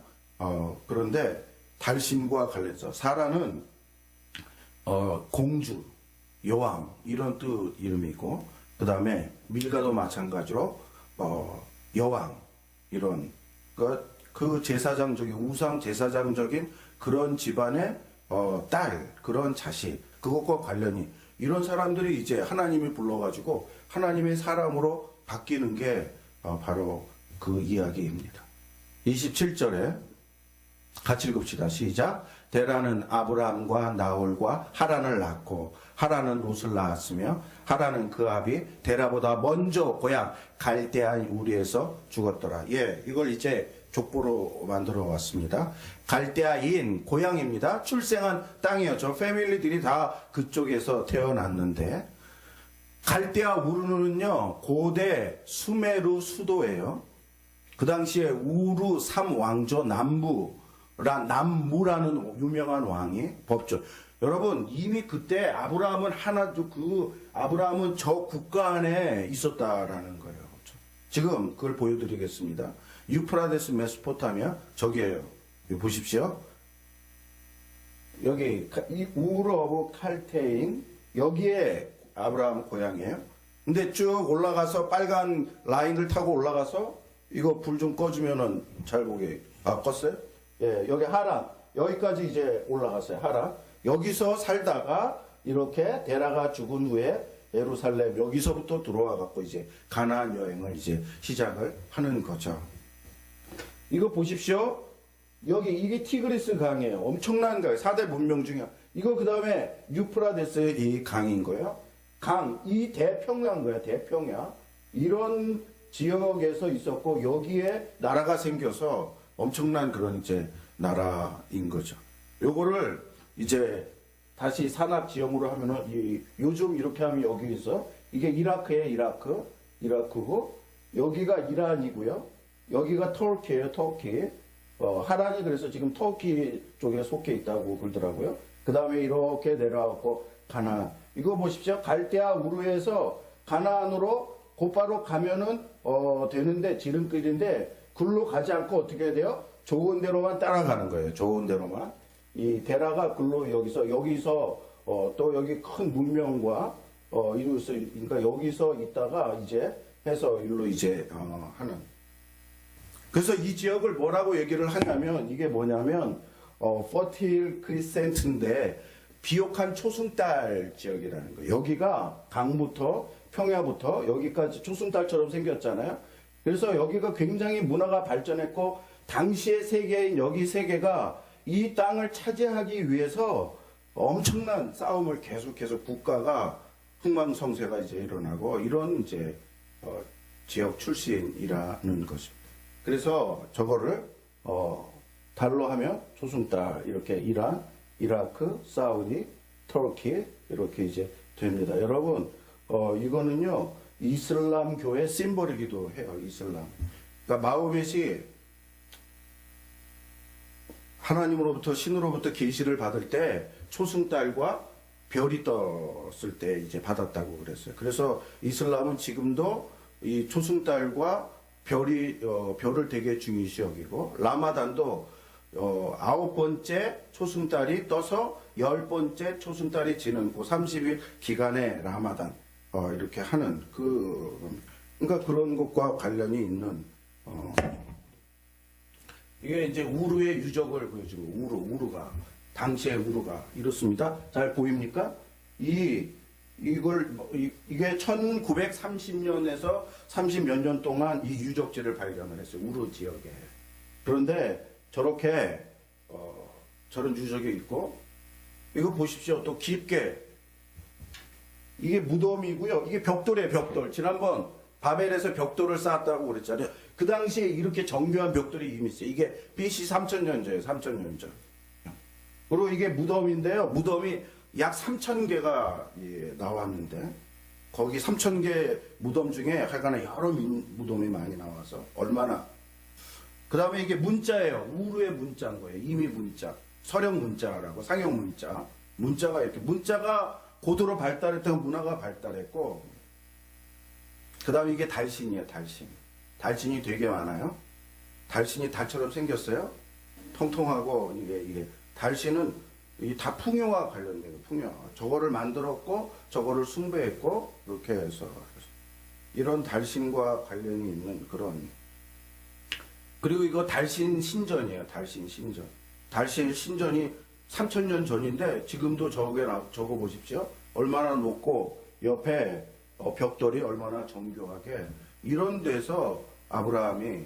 그런데 달신과 관련해서 사라는 공주, 여왕 이런 뜻 이름이고 그 다음에 밀가도 마찬가지로 여왕 이런 그 제사장적인 우상 제사장적인 그런 집안의 딸 그런 자식 그것과 관련이 이런 사람들이 이제 하나님이 불러가지고 하나님의 사람으로 바뀌는 게 바로 그 이야기입니다. 27절에 같이 읽읍시다. 시작. 데라는 아브라함과 나홀과 하란을 낳고 하란은 롯을 낳았으며 하란은 그 아비 데라보다 먼저 고향 갈대아 우리에서 죽었더라. 예, 이걸 이제 족보로 만들어 왔습니다. 갈대아인 고향입니다. 출생한 땅이었죠. 패밀리들이 다 그쪽에서 태어났는데 갈대아 우르는요 고대 수메르 수도예요. 그 당시에 우르 삼왕조 남무라는 유명한 왕이 법조. 여러분 이미 그때 아브라함은 아브라함은 저 국가 안에 있었다라는 거예요. 지금 그걸 보여드리겠습니다. 유프라데스 메소포타미아 저기에요. 여기 보십시오. 여기 이 우르 오브 칼테인 여기에 아브라함 고향이에요. 근데 쭉 올라가서 빨간 라인을 타고 올라가서 이거 불 좀 꺼주면은 잘 보게. 껐어요? 예, 여기 하란. 여기까지 이제 올라갔어요. 하란. 여기서 살다가 이렇게 데라가 죽은 후에 예루살렘 여기서부터 들어와 갖고 이제 가나안 여행을 이제 시작을 하는 거죠. 이거 보십시오. 여기 이게 티그리스 강이에요. 엄청난 강. 4대 문명 중에 이거 그다음에 유프라데스의 이 강인 거예요. 이 대평양 거야. 대평양. 이런 지역에서 있었고 여기에 나라가 생겨서 엄청난 그런 이제 나라인 거죠. 요거를 이제 다시 산업 지형으로 하면은 요즘 이렇게 하면 여기서 이게 이라크예요. 이라크고 여기가 이란이고요. 여기가 터키예요. 터키. 하란이 그래서 지금 터키 쪽에 속해 있다고 그러더라고요. 그 다음에 이렇게 내려가고 가나안. 이거 보십시오. 갈대아 우르에서 가나안으로 곧바로 가면은 되는데 지름길인데 굴로 가지 않고 어떻게 돼요? 좋은 데로만 따라가는 거예요. 좋은 데로만. 이 데라가 굴로 여기서 또 여기 큰 문명과 이루어서 그러니까 여기서 있다가 이제 해서 일로 이제 하는. 그래서 이 지역을 뭐라고 얘기를 하냐면 이게 뭐냐면 퍼틸 크리센트인데 비옥한 초승달 지역이라는 거예요. 여기가 강부터 평야부터 여기까지 초승달처럼 생겼잖아요. 그래서 여기가 굉장히 문화가 발전했고 당시의 세계인 여기 세계가 이 땅을 차지하기 위해서 엄청난 싸움을 계속해서 국가가 흥망성쇠가 이제 일어나고 이런 이제 지역 출신이라는 거죠. 그래서 저거를 달로 하면 초승달 이렇게 이란, 이라크, 사우디, 터키 이렇게 이제 됩니다. 여러분 이거는요 이슬람 교회 심볼이기도 해요. 이슬람. 그러니까 마호멧이 하나님으로부터 신으로부터 계시를 받을 때 초승달과 별이 떴을 때 이제 받았다고 그랬어요. 그래서 이슬람은 지금도 이 초승달과 별을 되게 중요시 여기고 라마단도 9번째 초승달이 떠서 10번째 초승달이 지는 그 30일 기간에 라마단 이렇게 하는 그러니까 그런 것과 관련이 있는 이게 이제 우르의 유적을 보여주고 우르가 당시의 우르가 이렇습니다. 잘 보입니까? 이게 1930년에서 30몇 년 동안 이 유적지를 발견을 했어요. 우르 지역에. 그런데 저렇게 저런 유적이 있고 이거 보십시오. 또 깊게 이게 무덤이고요. 이게 벽돌이에요. 벽돌. 지난번 바벨에서 벽돌을 쌓았다고 그랬잖아요. 그 당시에 이렇게 정교한 벽돌이 이미 있어요. 이게 BC 3000년 전이에요. 3000년 전. 그리고 이게 무덤인데요. 무덤이 약 3000개가 나왔는데 거기 3000개 무덤 중에 하여간에 여러 무덤이 많이 나와서 얼마나 그 다음에 이게 문자예요. 우르의 문자인 거예요. 이미 문자. 서령 문자라고 상형 문자. 문자가 이렇게 문자가 고도로 발달했던 문화가 발달했고 그 다음에 이게 달신이에요. 달신이 되게 많아요. 달신이 달처럼 생겼어요. 통통하고 이게 달신은 다 풍요와 관련된 풍요. 저거를 만들었고 저거를 숭배했고 이렇게 해서 이런 달신과 관련이 있는 그런. 그리고 이거 달신 신전이에요. 달신 신전. 달신 신전이 3000년 전인데 지금도 저거 보십시오. 얼마나 높고 옆에 벽돌이 얼마나 정교하게 이런 데서 아브라함이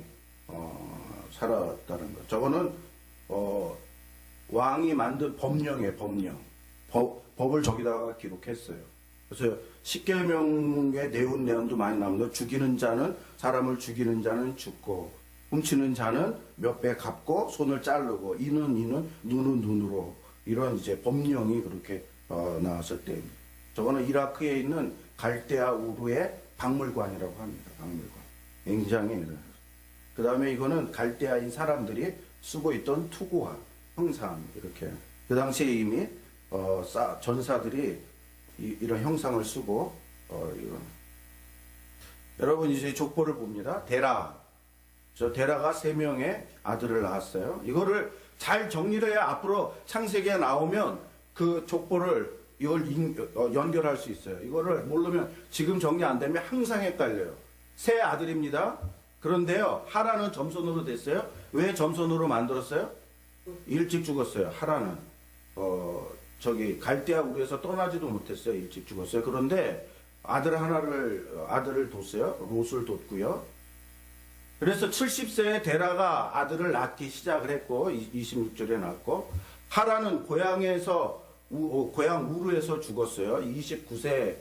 살았다는 거. 저거는 왕이 만든 법령이에요. 법을 저기다가 기록했어요. 그래서 십계명의 내용도 많이 나옵니다. 사람을 죽이는 자는 죽고 훔치는 자는 몇 배 갚고 손을 자르고 이는 눈은 눈으로 이런 이제 법령이 그렇게 나왔을 때입니다. 저거는 이라크에 있는 갈대아 우르의 박물관이라고 합니다. 박물관. 굉장히 그 다음에 이거는 갈대아인 사람들이 쓰고 있던 투구화, 형상, 이렇게. 그 당시에 이미, 전사들이 이런 형상을 쓰고, 이거. 여러분, 이제 족보를 봅니다. 데라. 데라가 3명의 아들을 낳았어요. 이거를 잘 정리를 해야 앞으로 창세기에 나오면 그 족보를 이걸 연결할 수 있어요. 이거를 모르면 지금 정리 안 되면 항상 헷갈려요. 세 아들입니다. 그런데요, 하라는 점선으로 됐어요. 왜 점선으로 만들었어요? 일찍 죽었어요. 하라는 갈대아 우르에서 떠나지도 못했어요. 일찍 죽었어요. 그런데 아들을 뒀어요. 롯을 뒀고요. 그래서 70세에 데라가 아들을 낳기 시작을 했고 26절에 낳고, 하라는 고향 우르에서 죽었어요. 29세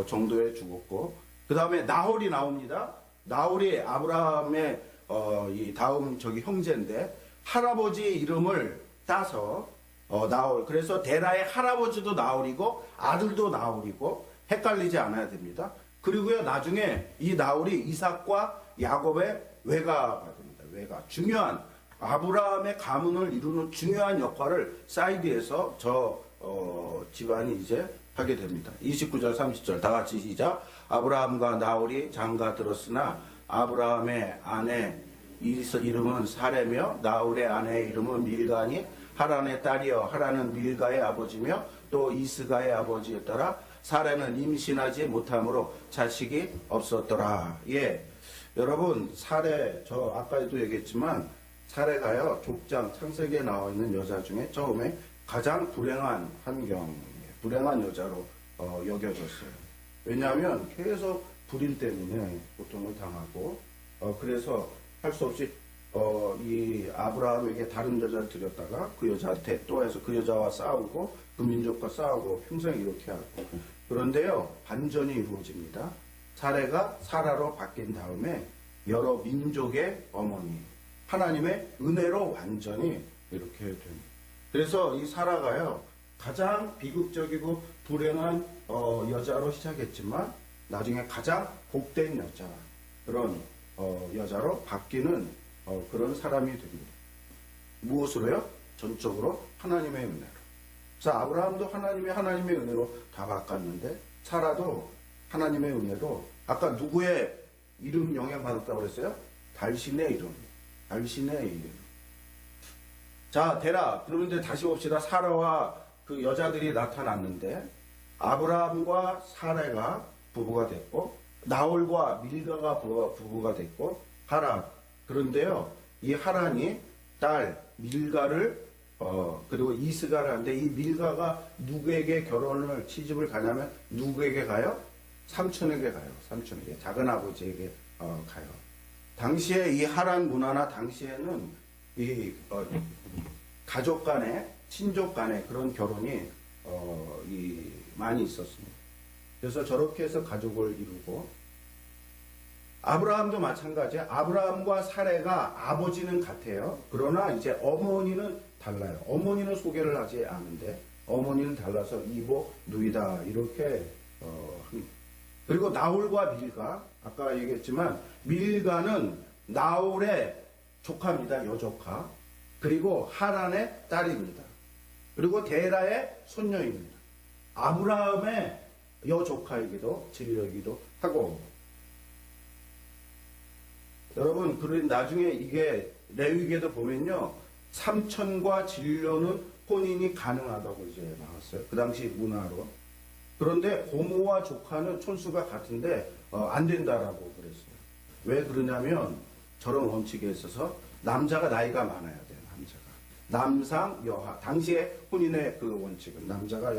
정도에 죽었고, 그 다음에 나홀이 나옵니다. 나홀이 아브라함의 이 다음 형제인데, 할아버지 이름을 따서 나홀. 그래서 데라의 할아버지도 나홀이고 아들도 나홀이고, 헷갈리지 않아야 됩니다. 그리고요, 나중에 이 나홀이 이삭과 야곱의 외가가 됩니다. 외가. 중요한 아브라함의 가문을 이루는 중요한 역할을 사이드에서 집안이 이제 하게 됩니다. 29절 30절 다 같이 시작. 아브라함과 나홀이 장가 들었으나 아브라함의 아내 이름은 사레며 나홀의 아내의 이름은 밀가니 하란의 딸이여 하란은 밀가의 아버지며 또 이스가의 아버지였더라. 사레는 임신하지 못함으로 자식이 없었더라. 예, 여러분, 사레, 아까도 얘기했지만 사레가요, 족장 창세기에 나와 있는 여자 중에 처음에 가장 불행한 불행한 여자로 여겨졌어요. 왜냐하면 계속 불임 때문에 고통을 당하고, 그래서 할 수 없이 이 아브라함에게 다른 여자를 들였다가 그 여자한테 또 해서 그 여자와 싸우고 그 민족과 싸우고 평생 이렇게 하고. 그런데요, 반전이 이루어집니다. 사레가 사라로 바뀐 다음에 여러 민족의 어머니, 하나님의 은혜로 완전히 이렇게 됩니다. 그래서 이 사라가요, 가장 비극적이고 불행한 여자로 시작했지만 나중에 가장 복된 여자, 그런 여자로 바뀌는 그런 사람이 됩니다. 무엇으로요? 전적으로 하나님의 은혜로. 그래서 아브라함도 하나님의 은혜로 다 바꿨는데, 사라도 하나님의 은혜로, 아까 누구의 이름 영향받았다고 그랬어요? 달신의 이름. 자, 데라. 그런데 다시 봅시다. 사라와 그 여자들이 나타났는데, 아브라함과 사라가 부부가 됐고, 나홀과 밀가가 부부가 됐고, 하란. 그런데요, 이 하란이 딸 밀가를 그리고 이스가를 하는데, 이 밀가가 누구에게 시집을 가냐면 누구에게 가요? 삼촌에게 가요. 삼촌에게. 작은 아버지에게 가요. 당시에 이 하란 문화나 당시에는 이 가족 간의, 친족 간의 그런 결혼이 많이 있었습니다. 그래서 저렇게 해서 가족을 이루고, 아브라함도 마찬가지야. 아브라함과 사레가 아버지는 같아요. 그러나 이제 어머니는 달라요. 어머니는 소개를 하지 않는데, 어머니는 달라서 이보, 누이다, 이렇게 합니다. 그리고 나홀과 밀가, 아까 얘기했지만 밀가는 나홀의 조카입니다. 여조카. 그리고 하란의 딸입니다. 그리고 데라의 손녀입니다. 아브라함의 여조카이기도 진료이기도 하고. 여러분, 그런 나중에 이게 레위기에도 보면요, 삼촌과 진료는 혼인이 가능하다고 이제 나왔어요. 그 당시 문화로. 그런데 고모와 조카는 촌수가 같은데 안 된다라고 그랬어요. 왜 그러냐면 저런 원칙에 있어서 남자가 나이가 많아야 돼요. 남상 여하. 당시에 혼인의 그 원칙은 남자가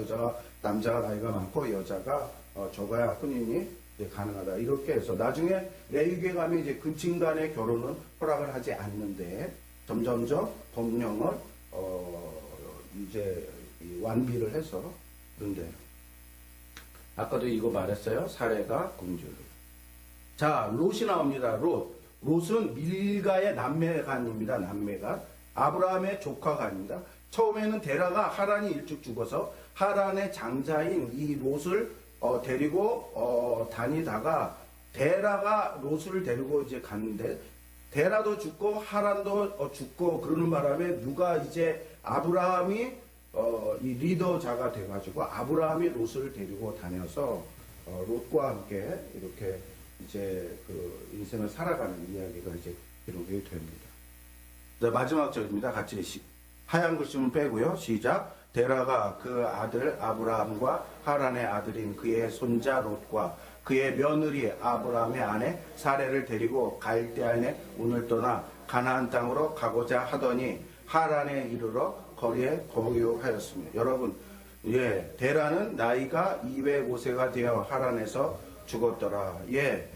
나이가 많고 여자가 적어야 혼인이 가능하다. 이렇게 해서 나중에 레위기에 가면 이제 근친 간의 결혼은 허락을 하지 않는데, 점점점 법령을 이제 완비를 해서. 그런데 아까도 이거 말했어요. 사레가 공주를. 자, 롯이 나옵니다. 롯은 밀가의 남매간입니다. 남매간. 아브라함의 조카간입니다. 처음에는 데라가 하란이 일찍 죽어서 하란의 장자인 이 롯을 데리고 다니다가 데라가 롯을 데리고 이제 갔는데, 데라도 죽고 하란도 죽고 그러는 바람에 누가 이제 아브라함이 이 리더자가 돼가지고 아브라함이 롯을 데리고 다녀서 롯과 함께 이렇게 이제 그 인생을 살아가는 이야기가 이제 기록이 됩니다. 네, 마지막 절입니다. 같이 하얀 글씨는 빼고요. 시작. 데라가 그 아들 아브라함과 하란의 아들인 그의 손자 롯과 그의 며느리 아브라함의 아내 사레를 데리고 갈대아인에 운을 떠나 가나안 땅으로 가고자 하더니 하란에 이르러 거리에 거류하였습니다. 여러분, 예, 데라는 나이가 205세가 되어 하란에서 죽었더라. 예,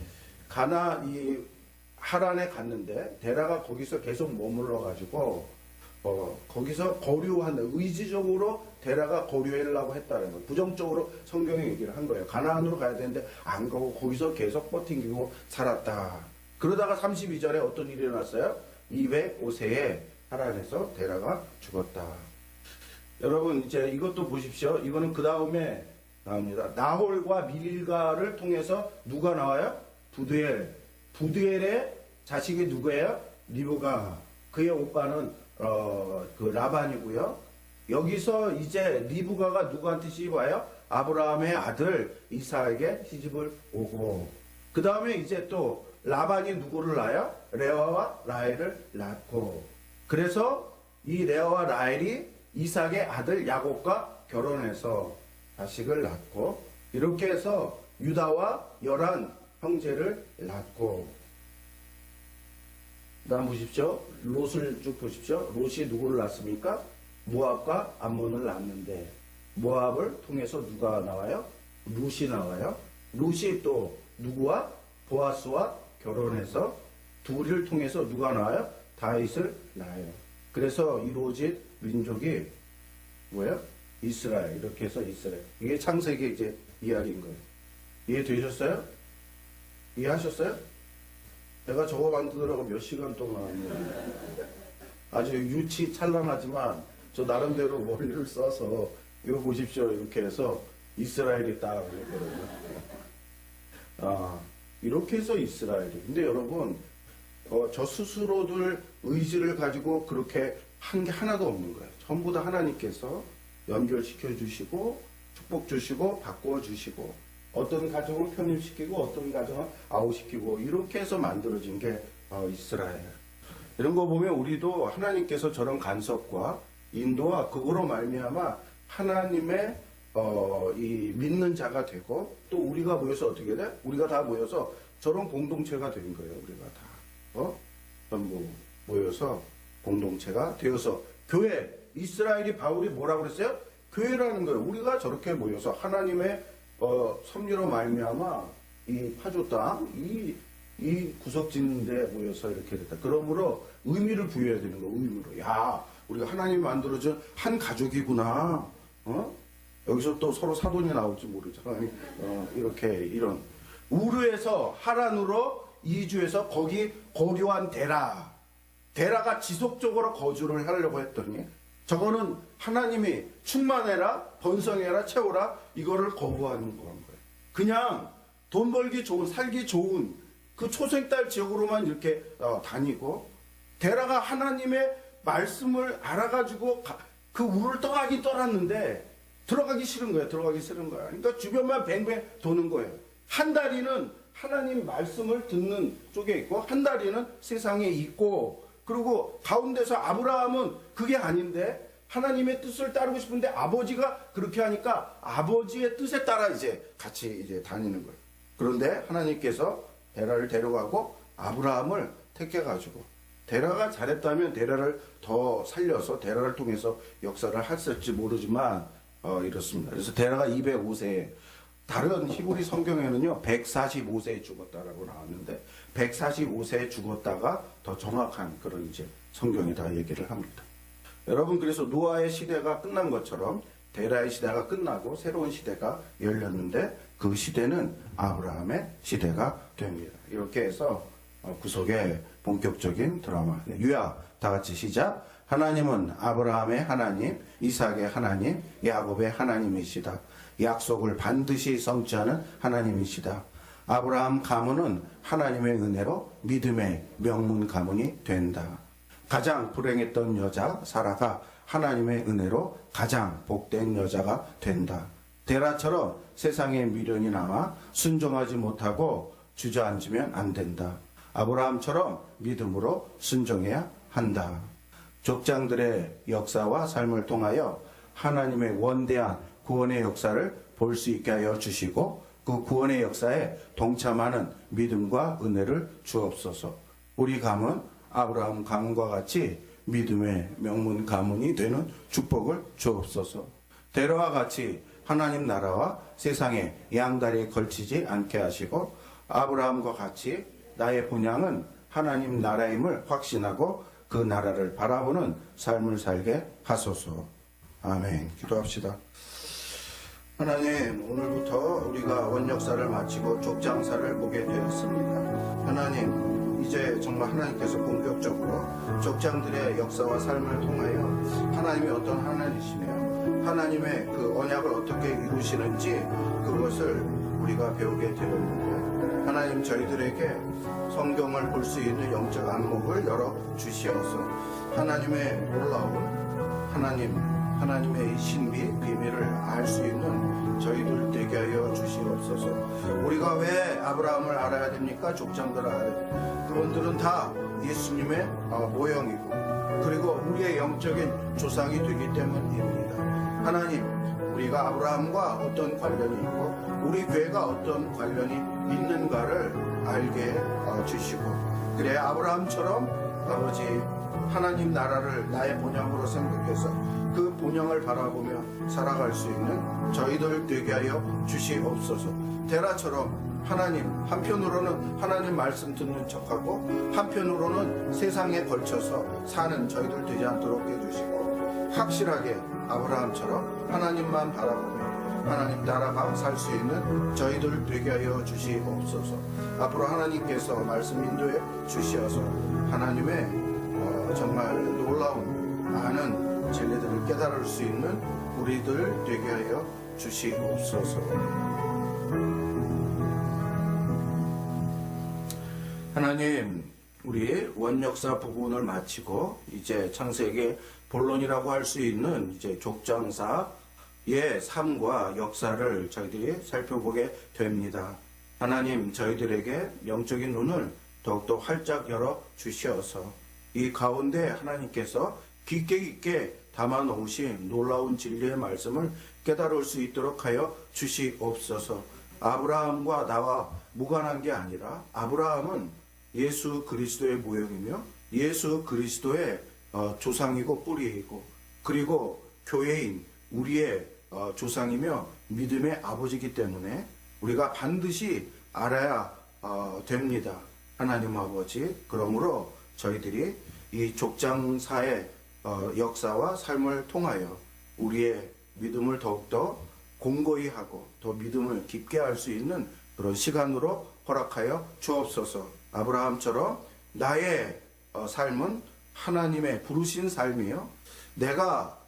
하란에 갔는데 데라가 거기서 계속 머물러 가지고 거기서 거류한다. 의지적으로 데라가 거류하려고 했다는 거예요. 부정적으로 성경에 얘기를 한 거예요. 가나안으로 가야 되는데 안 가고 거기서 계속 버팅기고 살았다. 그러다가 32절에 어떤 일이 일어났어요? 205세에 하란에서 데라가 죽었다. 여러분 이제 이것도 보십시오. 이거는 그 다음에 나옵니다. 나홀과 밀가를 통해서 누가 나와요? 부두엘. 부두엘의 자식이 누구예요? 리브가. 그의 오빠는 그 라반이고요. 여기서 이제 리브가가 누구한테 시집와요? 아브라함의 아들 이삭에게 시집을 오고, 그 다음에 이제 또 라반이 누구를 낳아요? 레아와 라헬을 낳고, 그래서 이 레아와 라헬이 이삭의 아들 야곱과 결혼해서 자식을 낳고, 이렇게 해서 유다와 11 형제를 낳고, 그 다음 보십시오. 롯을 쭉 보십시오. 롯이 누구를 낳습니까? 모압과 암몬을 낳는데, 모압을 통해서 누가 나와요? 룻이 나와요. 룻이 또 누구와? 보아스와 결혼해서 둘을 통해서 누가 나와요? 다윗을 낳아요. 그래서 이루어진 민족이 뭐예요? 이스라엘. 이렇게 해서 이스라엘. 이게 창세기 이제 이야기인 거예요. 이해되셨어요? 이해하셨어요? 내가 저거 만드느라고 몇 시간 동안 아주 유치 찬란하지만 저 나름대로 머리를 써서 이거 보십시오. 이렇게 해서 이스라엘이 딱 그랬거든요. 이렇게 해서 이스라엘이. 근데 여러분, 저 스스로들 의지를 가지고 그렇게 한 게 하나도 없는 거예요. 전부 다 하나님께서 연결시켜 주시고 축복 주시고 바꿔 주시고, 어떤 가정을 편입시키고 어떤 가정을 아웃시키고, 이렇게 해서 만들어진 게 이스라엘. 이런 거 보면 우리도 하나님께서 저런 간섭과 인도와 그거로 말미암아 하나님의 이 믿는 자가 되고, 또 우리가 모여서 어떻게 돼? 우리가 다 모여서 저런 공동체가 된 거예요. 우리가 다 전부 모여서 공동체가 되어서 교회. 이스라엘이 바울이 뭐라고 그랬어요? 교회라는 거예요. 우리가 저렇게 모여서 하나님의 섭리로 말미암아 이 파주 땅, 이 구석 짓는 데 모여서 이렇게 됐다. 그러므로 의미를 부여해야 되는 거예요. 의미로. 야, 우리가 하나님 만들어준 한 가족이구나. 여기서 또 서로 사돈이 나올지 모르잖아. 이렇게 이런 우르에서 하란으로 이주해서 거기 거류한 데라가 지속적으로 거주를 하려고 했더니, 저거는 하나님이 충만해라, 번성해라, 채워라, 이거를 거부하는 거예요. 그냥 돈 벌기 좋은, 살기 좋은 그 초생딸 지역으로만 이렇게 다니고, 데라가 하나님의 말씀을 알아가지고 그 우를 떠가긴 떠났는데 들어가기 싫은 거예요. 들어가기 싫은 거야. 그러니까 주변만 뱅뱅 도는 거예요. 한 다리는 하나님 말씀을 듣는 쪽에 있고, 한 다리는 세상에 있고, 그리고 가운데서 아브라함은 그게 아닌데 하나님의 뜻을 따르고 싶은데 아버지가 그렇게 하니까 아버지의 뜻에 따라 이제 같이 이제 다니는 거예요. 그런데 하나님께서 데라를 데려가고 아브라함을 택해가지고, 데라가 잘했다면 데라를 더 살려서 데라를 통해서 역사를 했을지 모르지만 이렇습니다. 그래서 데라가 205세에, 다른 히브리 성경에는요 145세에 죽었다라고 나왔는데 145세에 죽었다가 더 정확한 그런 이제 성경이 다 얘기를 합니다. 여러분, 그래서 노아의 시대가 끝난 것처럼 데라의 시대가 끝나고 새로운 시대가 열렸는데, 그 시대는 아브라함의 시대가 됩니다. 이렇게 해서 구속의 본격적인 드라마. 요약 다 같이 시작. 하나님은 아브라함의 하나님, 이삭의 하나님, 야곱의 하나님이시다. 약속을 반드시 성취하는 하나님이시다. 아브라함 가문은 하나님의 은혜로 믿음의 명문 가문이 된다. 가장 불행했던 여자 사라가 하나님의 은혜로 가장 복된 여자가 된다. 데라처럼 세상에 미련이 남아 순종하지 못하고 주저앉으면 안 된다. 아브라함처럼 믿음으로 순종해야 한다. 족장들의 역사와 삶을 통하여 하나님의 원대한 구원의 역사를 볼 수 있게 하여 주시고 그 구원의 역사에 동참하는 믿음과 은혜를 주옵소서. 우리 가문 아브라함 가문과 같이 믿음의 명문 가문이 되는 축복을 주옵소서. 데라와 같이 하나님 나라와 세상에 양다리에 걸치지 않게 하시고 아브라함과 같이 나의 본향은 하나님 나라임을 확신하고 그 나라를 바라보는 삶을 살게 하소서. 아멘. 기도합시다. 하나님, 오늘부터 우리가 원역사를 마치고 족장사를 보게 되었습니다. 하나님, 이제 정말 하나님께서 본격적으로 족장들의 역사와 삶을 통하여 하나님이 어떤 하나님이시며 하나님의 그 언약을 어떻게 이루시는지 그것을 우리가 배우게 되었는데, 하나님 저희들에게 성경을 볼 수 있는 영적 안목을 열어 주시어서 하나님의 놀라운 하나님의 신비 비밀을 알 수 있는 저희들 되게 하여 주시옵소서. 우리가 왜 아브라함을 알아야 됩니까? 족장들을 알아야 됩니까? 그분들은 다 예수님의 모형이고 그리고 우리의 영적인 조상이 되기 때문입니다. 하나님, 우리가 아브라함과 어떤 관련이 있고 우리 교회가 어떤 관련이 있는가를 알게 주시고, 그래 아브라함처럼 아버지 하나님 나라를 나의 본향으로 생각해서 그 본향을 바라보며 살아갈 수 있는 저희들 되게 하여 주시옵소서. 데라처럼 하나님 한편으로는 하나님 말씀 듣는 척하고 한편으로는 세상에 걸쳐서 사는 저희들 되지 않도록 해주시고, 확실하게 아브라함처럼 하나님만 바라보며 하나님 나라가 살 수 있는 저희들 되게 하여 주시옵소서. 앞으로 하나님께서 말씀 인도해 주시어서 하나님의 정말 놀라운 많은 진리들을 깨달을 수 있는 우리들 되게 하여 주시옵소서. 하나님, 우리 원역사 부분을 마치고 이제 창세기 본론이라고 할 수 있는 이제 족장사의 삶과 역사를 저희들이 살펴보게 됩니다. 하나님, 저희들에게 영적인 눈을 더욱더 활짝 열어 주시어서 이 가운데 하나님께서 깊게 담아 놓으신 놀라운 진리의 말씀을 깨달을 수 있도록 하여 주시옵소서. 아브라함과 나와 무관한 게 아니라 아브라함은 예수 그리스도의 모형이며 예수 그리스도의 조상이고 뿌리이고 그리고 교회인 우리의 조상이며 믿음의 아버지이기 때문에 우리가 반드시 알아야 됩니다. 하나님 아버지, 그러므로 저희들이 이 족장사의 역사와 삶을 통하여 우리의 믿음을 더욱더 공고히 하고 더 믿음을 깊게 할 수 있는 그런 시간으로 허락하여 주옵소서. 아브라함처럼 나의 삶은 하나님의 부르신 삶이요, 내가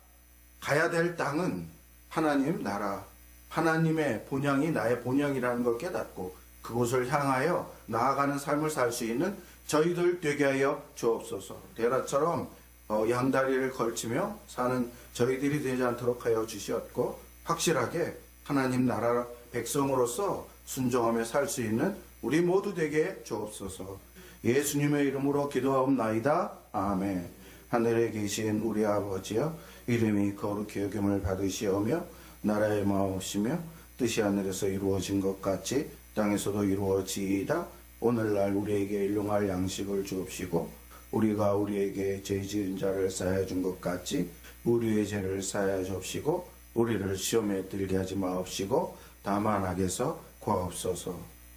가야 될 땅은 하나님 나라, 하나님의 본향이 나의 본향이라는 걸 깨닫고 그곳을 향하여 나아가는 삶을 살 수 있는 저희들 되게 하여 주옵소서. 데라처럼 양다리를 걸치며 사는 저희들이 되지 않도록 하여 주시었고, 확실하게 하나님 나라 백성으로서 순종하며 살 수 있는 우리 모두 되게 주옵소서. 예수님의 이름으로 기도하옵나이다. 아멘. 하늘에 계신 우리 아버지여, 이름이 거룩히 여김을 받으시오며 나라의 마옵시며 뜻이 하늘에서 이루어진 것 같이 땅에서도 이루어지이다. 오늘날 우리에게 일용할 양식을 주옵시고 우리가 우리에게 죄 지은 자를 사하여 준 것 같이 우리의 죄를 사하여 주옵시고 우리를 시험에 들게 하지 마옵시고 다만 악에서 구하옵소서.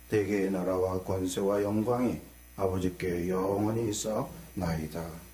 대개의 나라와 권세와 영광이 아버지께 영원히 있어나이다.